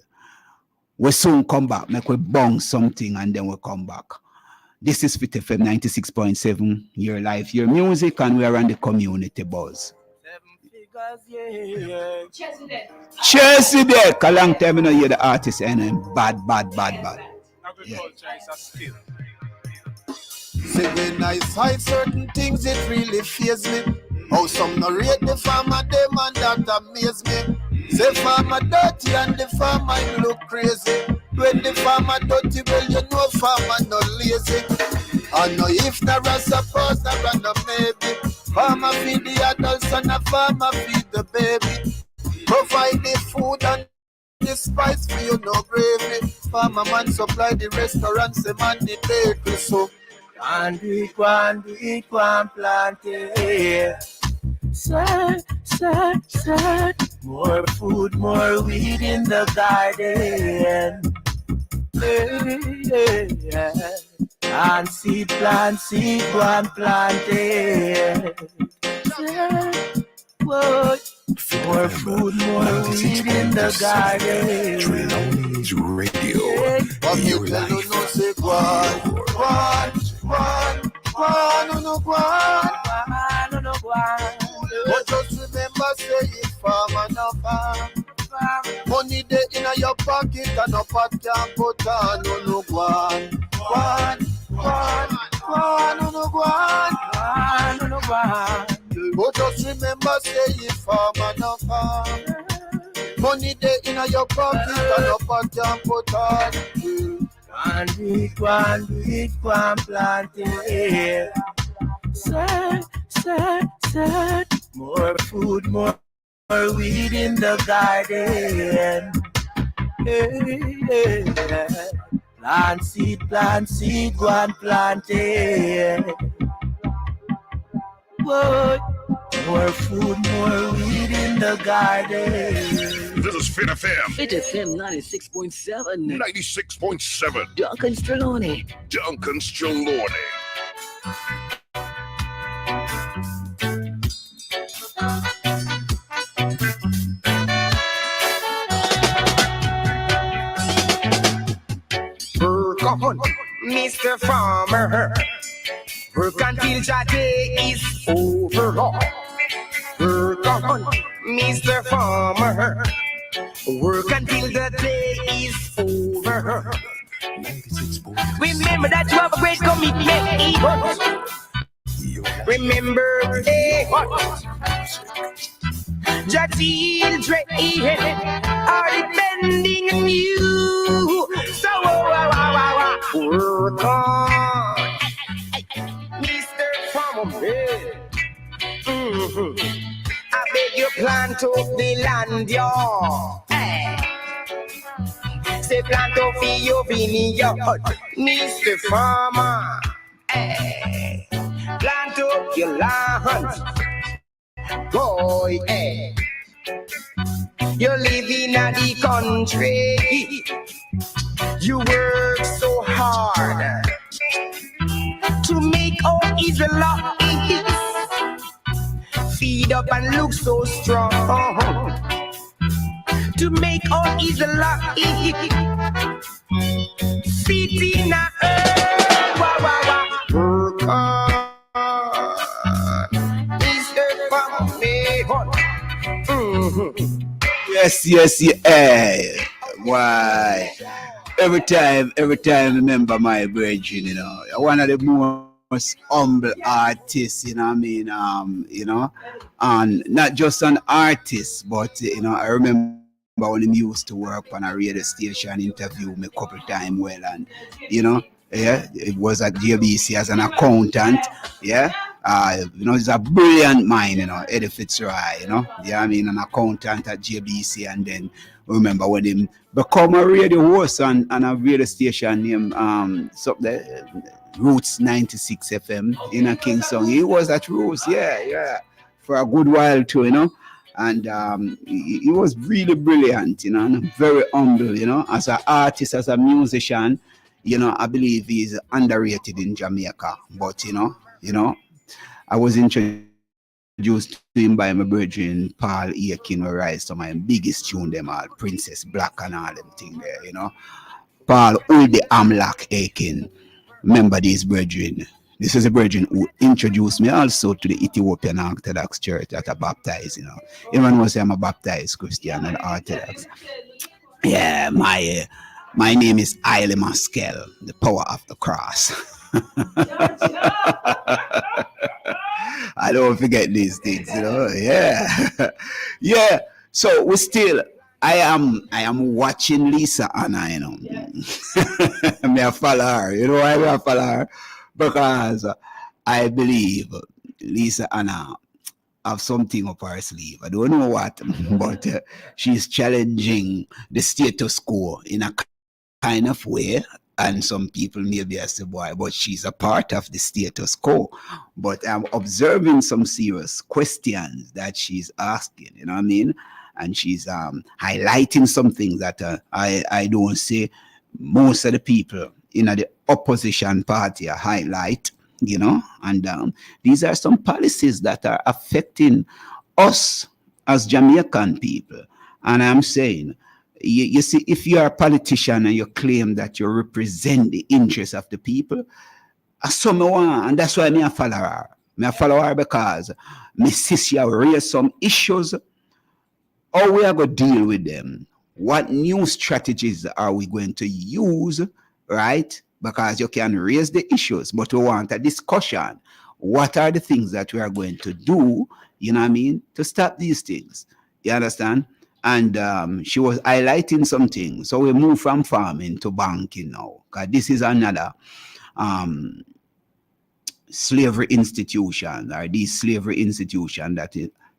[SPEAKER 5] We soon come back, make we bong something, and then we come back. This is Fit FM 96.7, your life, your music, and we are on the community buzz. Chelsea Deck, a long time I don't hear the artist and bad. Yeah.
[SPEAKER 11] See, when I cite certain things, it really fears me. How some no rate the farmer, them and that amaze me. Say farmer dirty and the farmer look crazy. When the farmer dirty, well you know farmer no lazy. I know if the rasta suppose the run a maybe. Farmer feed the adults and a farmer feed the baby. Provide the food and the spice for you, no gravy. Farmer man supply the restaurants, the man the bakery. So and we go and plant it. Sir. More food, more weed in the garden. And seed, go and plant it. More food, more weed in the garden.
[SPEAKER 8] Trelawny's Radio.
[SPEAKER 11] Your life. But just remember, say it farmer no farm. Money there in your pocket and no pot can put on. No guan. But just remember, say it farmer no farm. Money there in your pocket and no pot can put on. And we plant it. Sir. More food, more weed in the garden. Plant seed, go and plant it. More food, more weed in the garden.
[SPEAKER 8] This is Fit FM.
[SPEAKER 9] Fit FM 96.7.
[SPEAKER 8] 96.7.
[SPEAKER 9] Duncan Streloni.
[SPEAKER 11] Work on, Mr. Farmer. Work until your day is over. Work on, Mr. Farmer. Work until the day is over. Remember that you have a great commitment. Remember, your children are depending on you. So work on, Mr. Farmer. I beg you plant up the land, y'all. Say plant up your vineyard, Mr. Farmer. Plant up your land, boy. You live in the country. You work so hard to make all his life. Feed up and look so strong to make all his life. Sit in a earth, work hard, Mr. Farmer.
[SPEAKER 5] Yes. Why? Every time, remember my brethren, you know, one of the most humble artists, you know what I mean? And not just an artist, but, you know, I remember when he used to work on a radio station, interview me a couple times, well, and, you know, yeah, it was at JBC as an accountant, yeah. You know, he's a brilliant mind, you know, Eddie Fitzroy, you know, yeah, I mean, an accountant at JBC, and then remember when him become a radio host on a radio station named Roots 96 FM in a Kingston. He was at Roots, yeah, for a good while too, you know, and he was really brilliant, you know, and very humble, you know, as an artist, as a musician, you know, I believe he's underrated in Jamaica, but you know, I was introduced introduced to him by my brethren Paul Aiken, who writes some of my biggest tune them all, Princess Black and all them thing there, you know. Paul Ulde Amlak Aiken. Remember these brethren. This is a brethren who introduced me also to the Ethiopian Orthodox Church that I baptized, you know. Everyone was say I'm a baptized Christian and Orthodox. Yeah, my name is Haile Maskel, the power of the cross. I don't forget these things, you know. Yeah. Yeah. So we still I am watching Lisa Anna, you know. Me a follow her. You know why I follow her? Because I believe Lisa Anna have something up her sleeve. I don't know what, but she's challenging the status quo in a kind of way. And some people maybe say, boy, but she's a part of the status quo. But I'm observing some serious questions that she's asking, you know what I mean? And she's highlighting some things that I don't say most of the people in the opposition party highlight, you know, and these are some policies that are affecting us as Jamaican people. And I'm saying, you see, if you are a politician and you claim that you represent the interests of the people, I saw me one, and that's why me a follow her. Me a follow her because me see she raise some issues. How we are going to deal with them? What new strategies are we going to use, right? Because you can raise the issues, but we want a discussion. What are the things that we are going to do, you know what I mean, to stop these things? You understand? And she was highlighting something. So we move from farming to banking now. Because this is another slavery institution, or these slavery institutions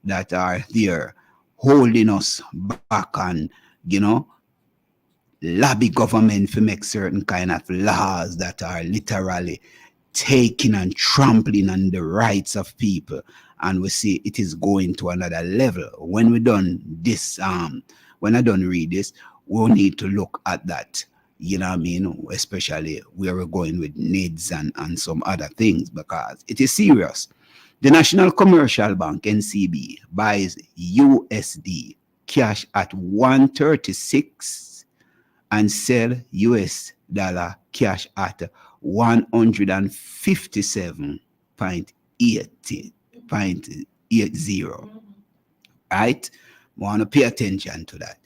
[SPEAKER 5] that are there holding us back and, you know, lobby government to make certain kind of laws that are literally taking and trampling on the rights of people. And we see it is going to another level. When we done this, when I done read this, we'll need to look at that, you know what I mean? Especially where we're going with NIDS and some other things, because it is serious. The National Commercial Bank, NCB, buys USD cash at 136 and sell US dollar cash at 157.80. Right? Want to pay attention to that.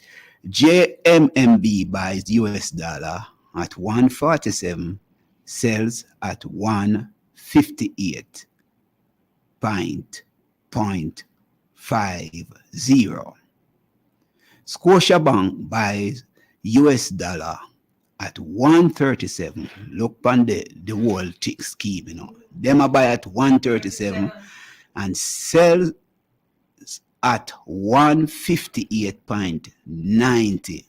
[SPEAKER 5] JMMB buys US dollar at 147, sells at 158.50. Scotiabank buys US dollar at 137. Look on the whole tick scheme, you know. Them a buy at 137 and sell at 158.90.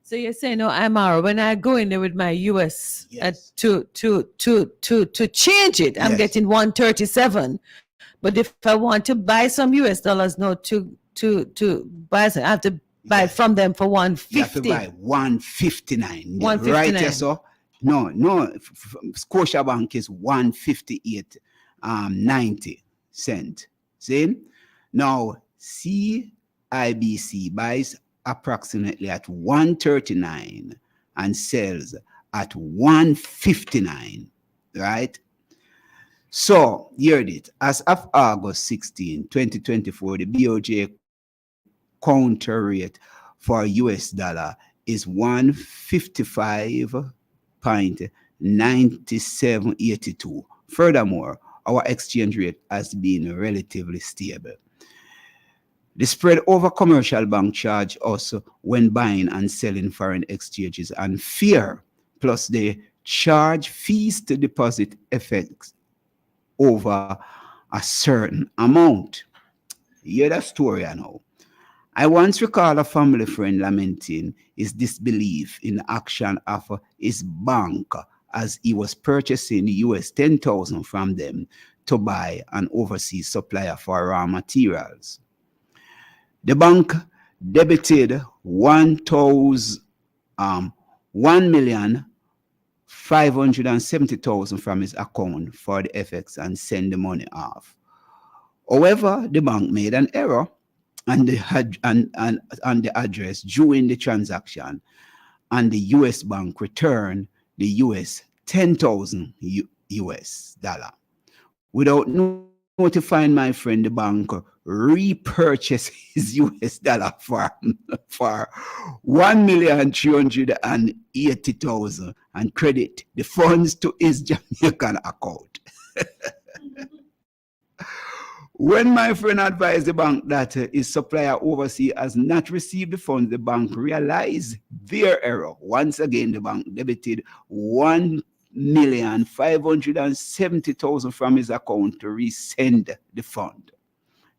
[SPEAKER 10] So you're saying, no, Amara, when I go in there with my US to change it, I'm getting 137. But if I want to buy some US dollars, no, to buy some, I have to buy from them for 150.
[SPEAKER 5] You have to buy 159.
[SPEAKER 10] 159.
[SPEAKER 5] Right here, so no, Scotiabank is 158.90 cent. See? Now CIBC buys approximately at 139 and sells at 159, right? So here it is. As of August 16, 2024, the BOJ counter rate for US dollar is 155.9782. Furthermore, our exchange rate has been relatively stable. The spread over commercial bank charge us when buying and selling foreign exchanges and unfair, plus the charge fees to deposit effects over a certain amount. You hear that story, I know. I once recall a family friend lamenting his disbelief in the action of his bank as he was purchasing US 10,000 from them to buy an overseas supplier for raw materials. The bank debited $1,570,000 from his account for the FX and send the money off. However, the bank made an error and the address during the transaction, and the US bank returned the US 10,000 US dollar. Without notifying my friend, the bank repurchased his US dollar for 1,380,000 and credit the funds to his Jamaican account. When my friend advised the bank that his supplier overseas has not received the funds, the bank realized their error. Once again, the bank debited 1,570,000 from his account to resend the fund.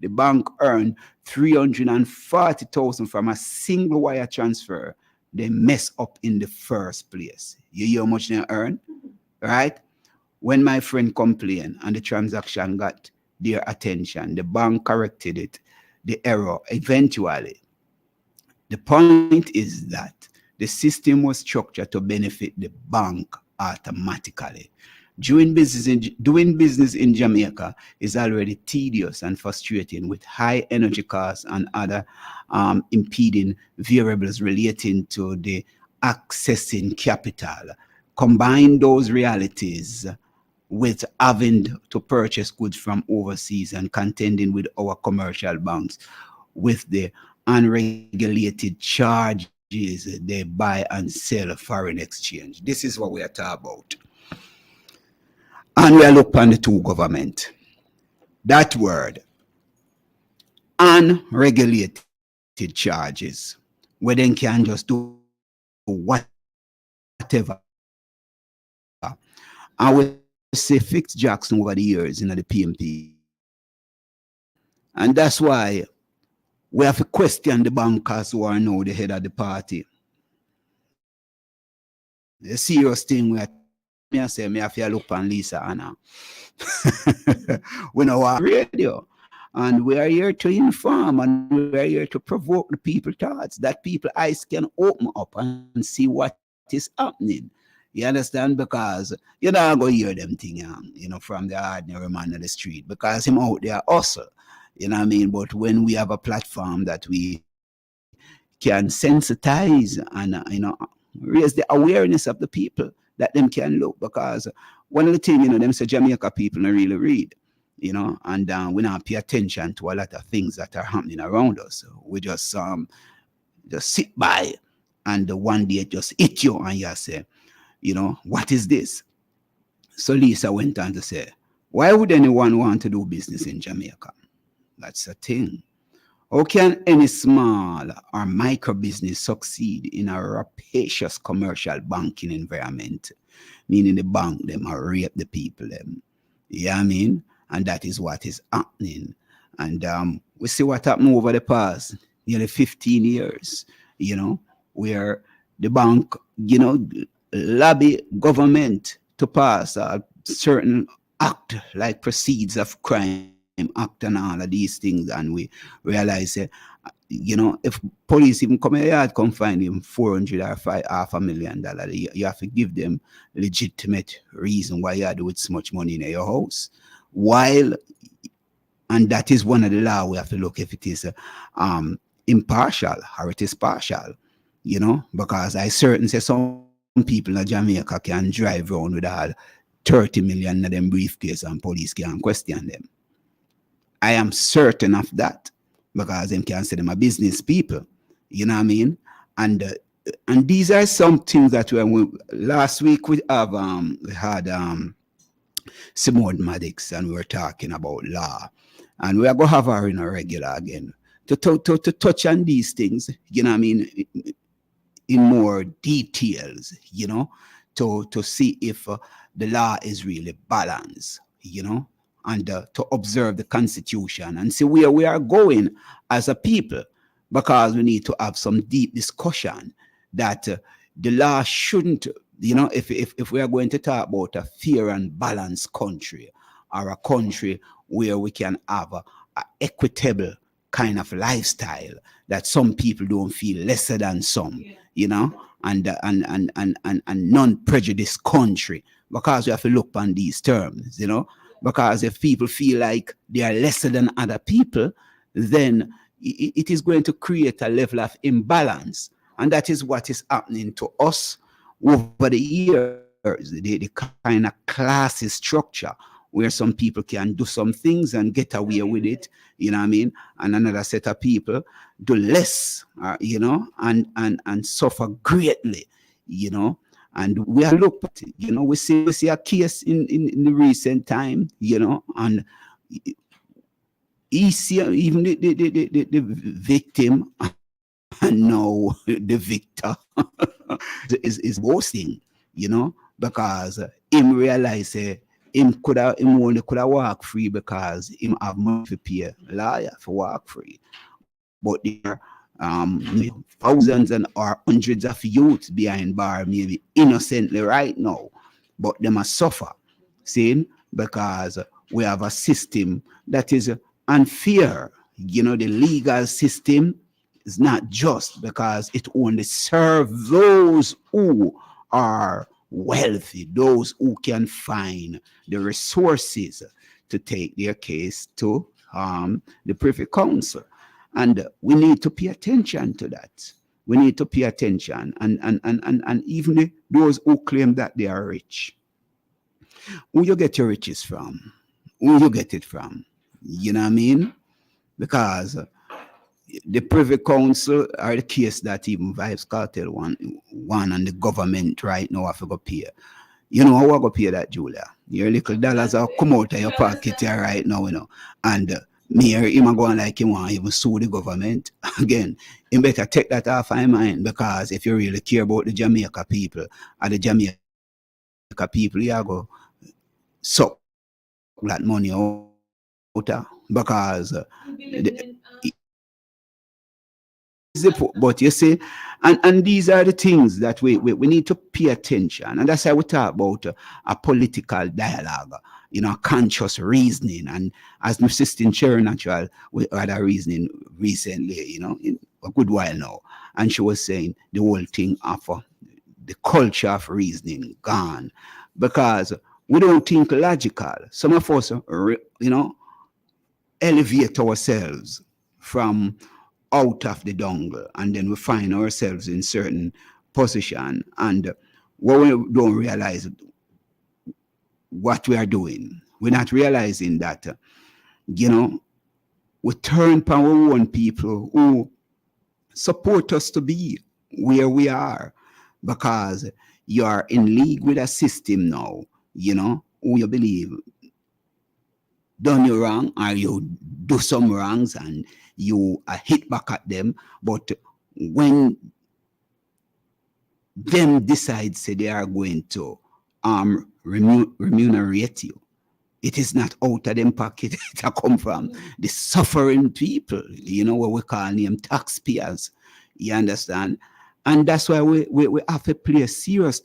[SPEAKER 5] The bank earned 340,000 from a single wire transfer. They mess up in the first place. You hear how much they earn, right? When my friend complained and the transaction got their attention, the bank corrected it, the error eventually. The point is that the system was structured to benefit the bank automatically. Doing business in Jamaica is already tedious and frustrating, with high energy costs and other impeding variables relating to the accessing capital. Combine those realities with having to purchase goods from overseas and contending with our commercial banks with the unregulated charges they buy and sell foreign exchange. This is what we are talking about. And we are looking on the two government. That word, unregulated charges, where they can just do whatever. I will say Fitz Jackson over the years in the PMP. And that's why we have to question the bankers who are now the head of the party. The serious thing we are I say, me have to look on Lisa Anna. We know our radio. And we are here to inform, and we are here to provoke the people's thoughts, that people's eyes can open up and see what is happening. You understand? Because you're not going to hear them things, from the ordinary man on the street, because him out there hustle. You know what I mean? But when we have a platform that we can sensitize and, raise the awareness of the people, that them can look, because one of the things, them say Jamaica people don't really read, and we don't pay attention to a lot of things that are happening around us. We just sit by, and one day it just hit you, and you say, what is this? So Lisa went on to say, why would anyone want to do business in Jamaica? That's a thing. How can any small or micro business succeed in a rapacious commercial banking environment? Meaning the bank them or rape the people them. You know what I mean? And that is what is happening. And we see what happened over the past nearly 15 years, where the bank, lobby government to pass a certain act like Proceeds of Crime Act and all of these things, and we realize if police even come here and come find him $400,000 or $500,000, you have to give them legitimate reason why you do with so much money in your house. And that is one of the law we have to look if it is impartial or it is partial, because I certain say some people in Jamaica can drive around with all 30 million of them briefcase and police can't question them. I am certain of that, because them can say them are business people. You know what I mean? And these are some things that last week we had Simone Maddox, and we were talking about law, and we are going to have her in a regular again to touch on these things. You know what I mean? In more details. To see if the law is really balanced. And to observe the Constitution and see where we are going as a people, because we need to have some deep discussion that the law shouldn't, if we are going to talk about a fair and balanced country, or a country where we can have a equitable kind of lifestyle, that some people don't feel lesser than some, and non-prejudiced country, because we have to look on these terms, Because if people feel like they are lesser than other people, then it is going to create a level of imbalance. And that is what is happening to us over the years, the kind of class structure where some people can do some things and get away with it, you know what I mean? And another set of people do less, you know, and suffer greatly, you know. And we are looked at, you know, we see a case in the recent time, you know, and even the victim and now the victor is boasting, you know, because him realize him only could have walk free because him have money to pay a lawyer for walk free. But there are thousands and or hundreds of youths behind bar, maybe innocently right now, but they must suffer, see, because we have a system that is unfair. You know, the legal system is not just because it only serves those who are wealthy, those who can find the resources to take their case to the Privy Council. And we need to pay attention to that. We need to pay attention. And even those who claim that they are rich. Who you get your riches from? Who you get it from? You know what I mean? Because the Privy Council are the case that even Vybz Kartel one and the government right now have to go pay. You know how I go pay that, Julia? Your little dollars are come out of your pocket here right now, you know. And me or him going like him want even sue the government. Again, you better take that off my mind, because if you really care about the Jamaica people and the Jamaica people, you are go suck that money out because but you see, and these are the things that we need to pay attention, and that's why we talk about a political dialogue, you know, conscious reasoning. And as my sister Cherry Natural, we had a reasoning recently, you know, in a good while now, and she was saying the whole thing of the culture of reasoning gone, because we don't think logical. Some of us, you know, elevate ourselves from out of the jungle, and then we find ourselves in certain position, and when we don't realize what we are doing, we're not realizing that, you know, we turn upon our own people who support us to be where we are, because you are in league with a system now, you know, who you believe done you wrong, or you do some wrongs and you hit back at them. But when them decide say they are going to remunerate you, it is not out of them pocket to come from the suffering people, you know, what we call them taxpayers. You understand? And that's why we have to play a serious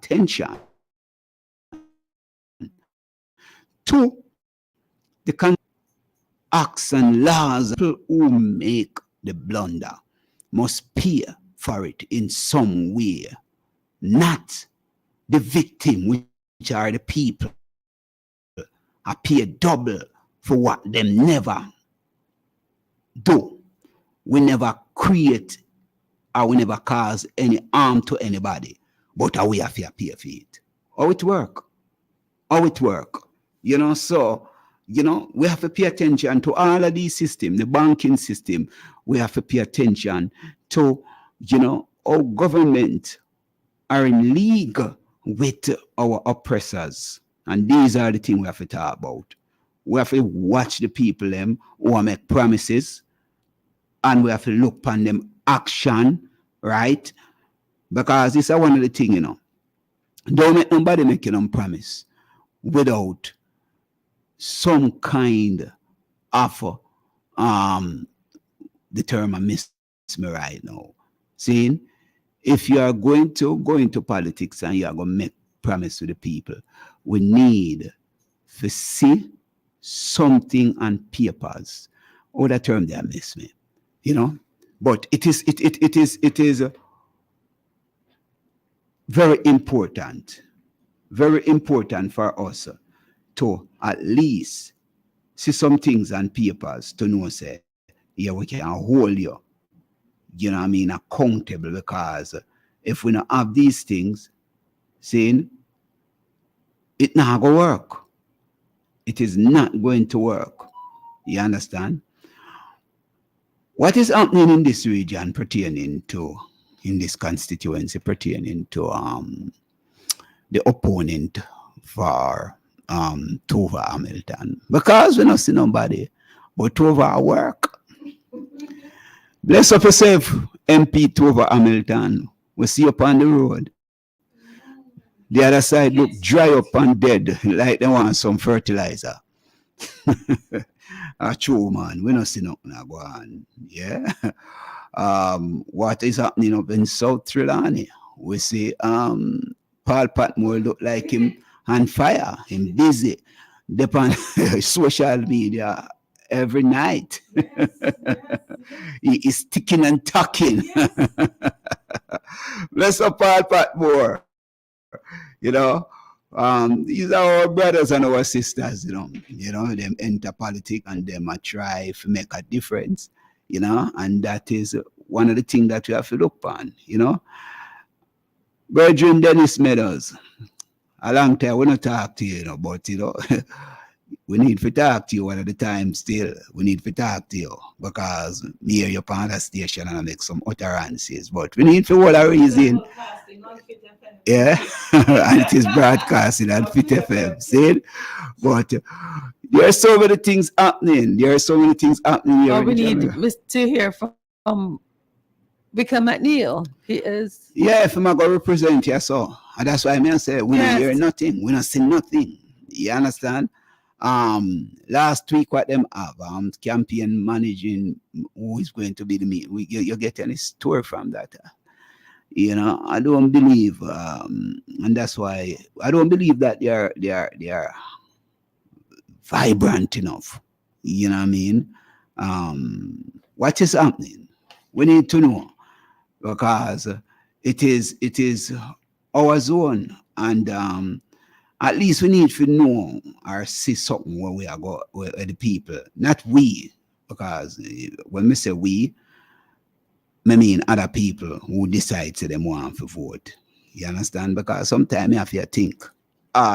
[SPEAKER 5] attention to the acts and laws. People who make the blunder must pay for it in some way, not the victim, which are the people, are paid double for what them never do. We never create or we never cause any harm to anybody, but we have to pay for it. How it work? How it work? You know, so, you know, we have to pay attention to all of these systems, the banking system. We have to pay attention to, you know, our government are in league with our oppressors. And these are the things we have to talk about. We have to watch the people them who make promises, and we have to look upon them action, right? Because it's one of the things, you know. Don't make nobody make them promise without some kind of the term I miss me right now. See, if you are going to go into politics and you are going to make promise to the people, we need to see something on papers. Oh, that term there miss me, you know. But it is very important for us to at least see some things on papers to know, say, yeah, we can hold you, you know what I mean, accountable, because if we don't have these things, saying it not going to work. It is not going to work. You understand? What is happening in this region pertaining to, in this constituency, pertaining to the opponent for Tova Hamilton? Because we don't see nobody but Tova work. Bless up yourself, MP Tova Hamilton. We see you up on the road. The other side look dry up and dead, like they want some fertilizer. True, man. We don't see nothing go on. Yeah. What is happening up in South Trelawney? We see Paul Patmore look like him on fire, him busy. Depend social media every night. He is ticking and talking. Bless up Paul Patmore. You know, these are our brothers and our sisters, you know, them enter politics and them try to make a difference, you know, and that is one of the things that we have to look on, you know. Brethren Dennis Meadows, a long time we don't talk to you, you know, but, you know, we need to talk to you one of the time still. We need to talk to you because me hear you on the station and I make some utterances, but we need to hold a reason. Yeah, and it is broadcasting on Fit FM, see? But there are so many things happening. Here
[SPEAKER 10] we need to hear from Vicar McNeil. He is.
[SPEAKER 5] Yeah, if I'm going to represent you, so. And that's why I say we don't hear nothing. We don't see nothing. You understand? Last week, what them have, campaign managing who is going to be the meet. You get any story from that? You know, I don't believe, and that's why I don't believe that they are vibrant enough. You know what I mean? What is happening? We need to know because it is our zone, and at least we need to know or see something where we are going, where the people, not we, because when we say we, I mean other people who decide to them want to vote. You understand? Because sometimes you have to think,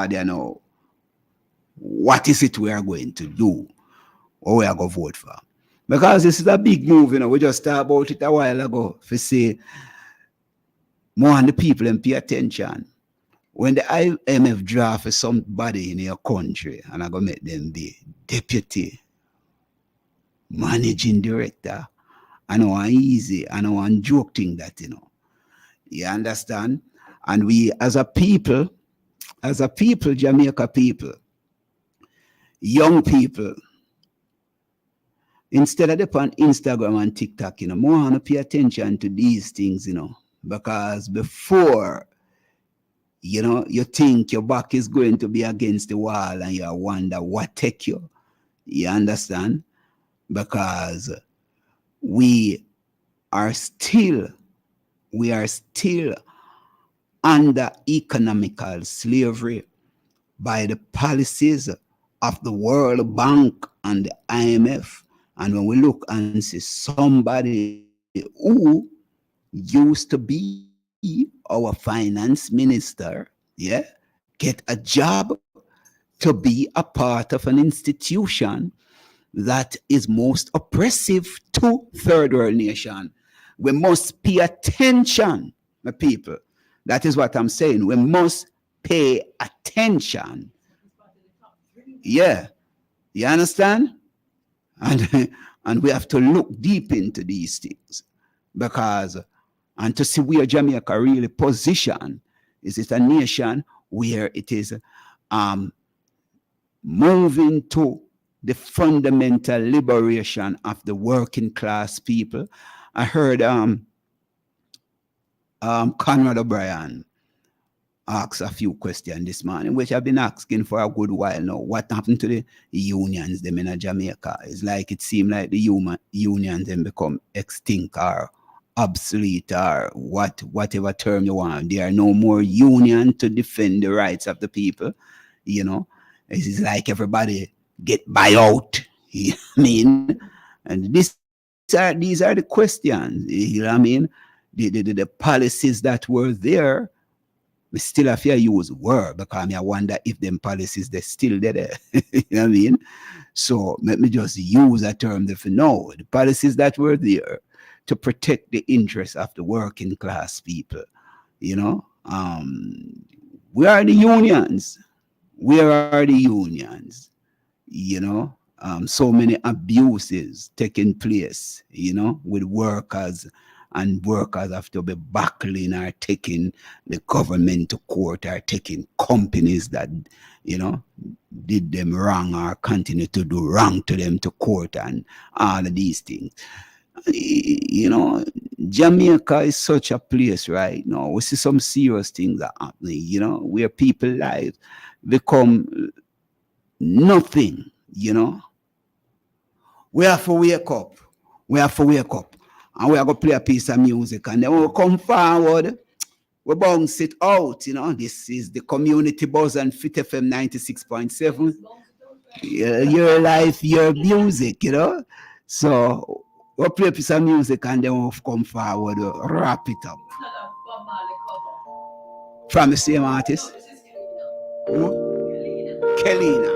[SPEAKER 5] they know what is it we are going to do or we are going to vote for. Because this is a big move, you know. We just talked about it a while ago to say more on the people and pay attention. When the IMF draft for somebody in your country and I'm going to make them be deputy, managing director, I know I'm easy, I know I'm joking that, you know. You understand? And we as a people, Jamaica people, young people, instead of upon Instagram and TikTok, you know, more want to pay attention to these things, you know, because before, you know, you think your back is going to be against the wall and you wonder what take you. You understand? Because we are still under economical slavery by the policies of the World Bank and the IMF. And when we look and see somebody who used to be our finance minister, yeah, get a job to be a part of an institution that is most oppressive to third world nation. We must pay attention, my people. That is what I'm saying. We must pay attention. Yeah. You understand? And we have to look deep into these things because, and to see where Jamaica really position. Is it a nation where it is moving to the fundamental liberation of the working class people? I heard Conrad O'Brien ask a few questions this morning, which I've been asking for a good while now. What happened to the unions them in Jamaica? It's like it seemed like the unions then become extinct or obsolete or whatever term you want. There are no more union to defend the rights of the people. You know, it is like everybody get buyout. You know what I mean? And these are the questions. You know what I mean? The policies that were there, we still have to use word because I wonder if them policies they're still there. You know what I mean? So let me just use a term that you know. The policies that were there to protect the interests of the working class people. You know, we are the unions. Where are the unions? You know, so many abuses taking place, you know, with workers, and workers have to be buckling or taking the government to court or taking companies that, you know, did them wrong or continue to do wrong to them to court and all of these things. You know, Jamaica is such a place right now. We see some serious things are happening, you know, where people lives become nothing, you know. We have to wake up. We have to wake up. And we are going to play a piece of music. And then we'll come forward. We bounce it out, you know. This is the Community Buzz and Fit FM 96.7. Your life, your music, you know. So we'll play a piece of music and then we'll come forward, we'll wrap it up. From the same artist. Kelina.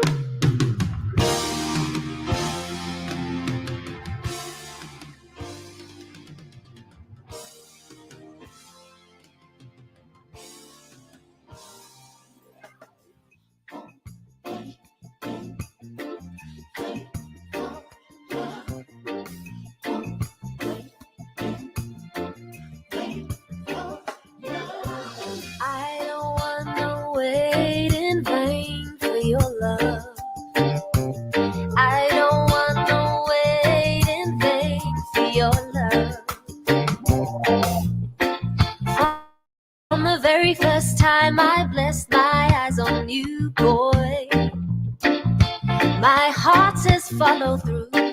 [SPEAKER 1] Follow through, but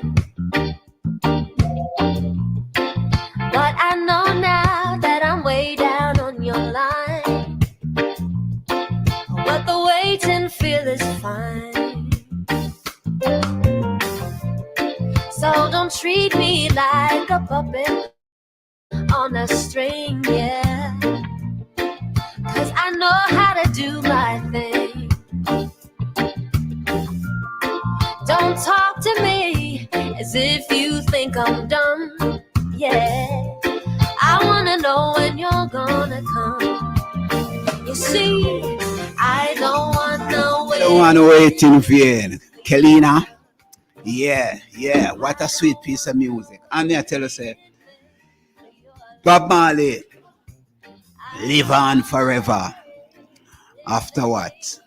[SPEAKER 1] I know now that I'm way down on your line, but the waiting feel is fine, so don't treat me like a puppet on a string, yeah, 'cause I know how to do my thing. Don't talk to me as if you think I'm dumb. Yeah, I wanna know when you're gonna come. You see, I don't want no waiting.
[SPEAKER 5] Don't want to wait in vain. Kelina. Yeah. What a sweet piece of music. And I tell you, say, Bob Marley live on forever. After what?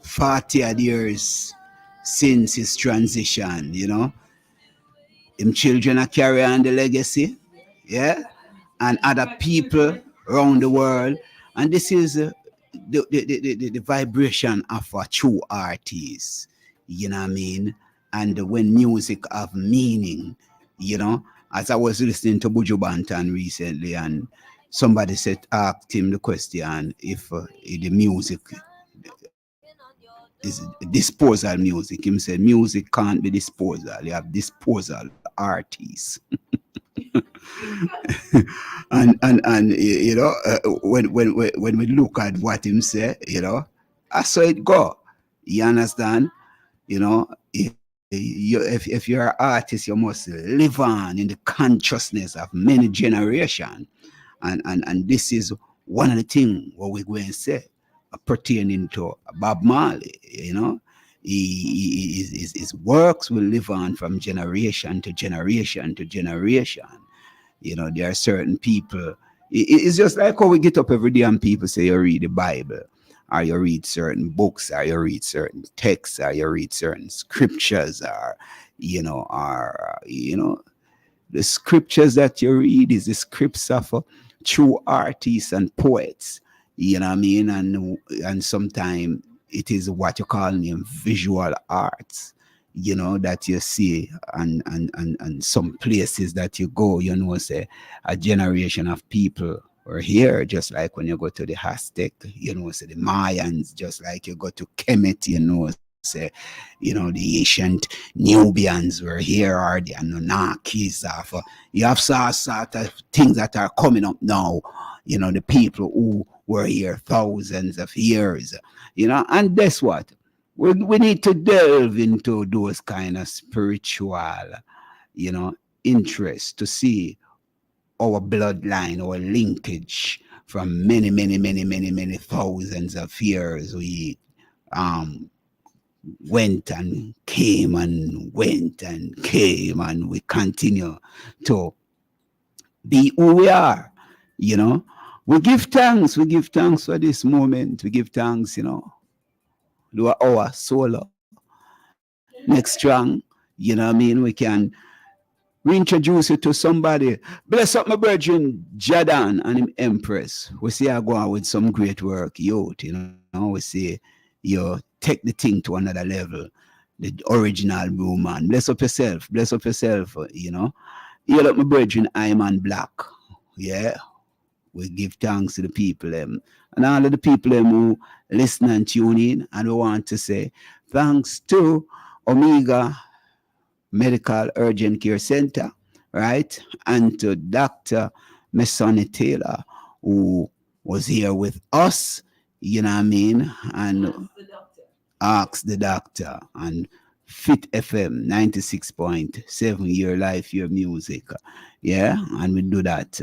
[SPEAKER 5] 40 years since his transition, you know. Him children are carry on the legacy, yeah, and other people around the world. And this is the vibration of a true artist, you know what I mean? And when music have meaning, you know, as I was listening to Buju Banton recently, and somebody asked him the question if the music is disposal music. Him said music can't be disposal. You have disposal artists. and you know, when we look at what him say, you know, I saw it go. You understand? You know, if you're an artist, you must live on in the consciousness of many generations. And this is one of the things what we're going to say pertaining to Bob Marley, you know. His works will live on from generation to generation to generation. You know, there are certain people. It's just like how we get up every day and people say you read the Bible, or you read certain books, or you read certain texts, or you read certain scriptures, or the scriptures that you read is the scripts of true artists and poets. You know what I mean? And sometimes it is what you call visual arts. you know, that you see, and some places that you go, you know, say a generation of people were here, just like when you go to the Aztec, you know, say the Mayans, just like you go to Kemet, you know, say, you know, the ancient Nubians were here, or the Anunnakis. You have sort of things that are coming up now, you know, the people who were here thousands of years, you know, and guess what? We need to delve into those kind of spiritual, you know, interests to see our bloodline, our linkage from many thousands of years. We went and came and went and came, and we continue to be who we are, you know. We give thanks for this moment. We give thanks, you know, to our solar. Next strong, you know what I mean? We can reintroduce you to somebody. Bless up my brethren, Jadan and him Empress. We see I go on with some great work, youth, you know. We see you take the thing to another level. The original woman. Bless up yourself, you know. You look my brethren, I'm on Black. Yeah. We give thanks to the people and all of the people who listen and tune in, and we want to say thanks to Omega Medical Urgent Care Center, right? And to Dr. Mesoni Taylor, who was here with us, you know what I mean? And Ask the Doctor and Fit FM 96.7, your life, your music. Yeah, and we do that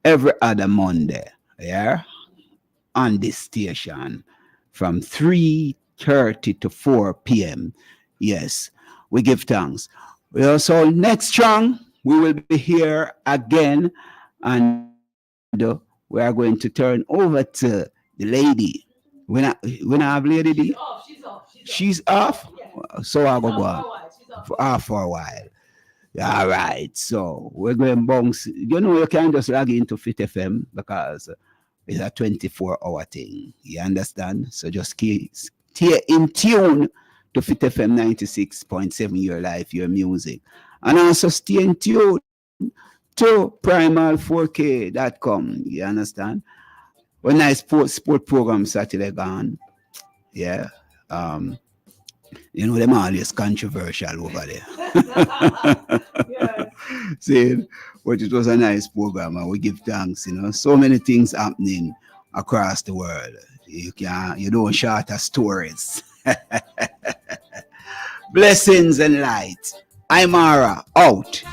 [SPEAKER 5] every other Monday, yeah, on this station from 3:30 to 4 p.m. Yes, we give thanks. We also, next strong, we will be here again, and we are going to turn over to the lady. When I have Lady D? She's off? So I'll go on for a while. All right, so we're going bounce. You know, you can't just log into Fit FM because it's a 24-hour thing. You understand? So just stay in tune to Fit FM 96.7, your life, your music. And also stay in tune to primal4k.com. You understand? When nice sport program Saturday gone. Yeah. You know, them always controversial over there. See, but it was a nice program, and we give thanks, you know. So many things happening across the world. You don't short of stories. Blessings and light. I'm Mara, out.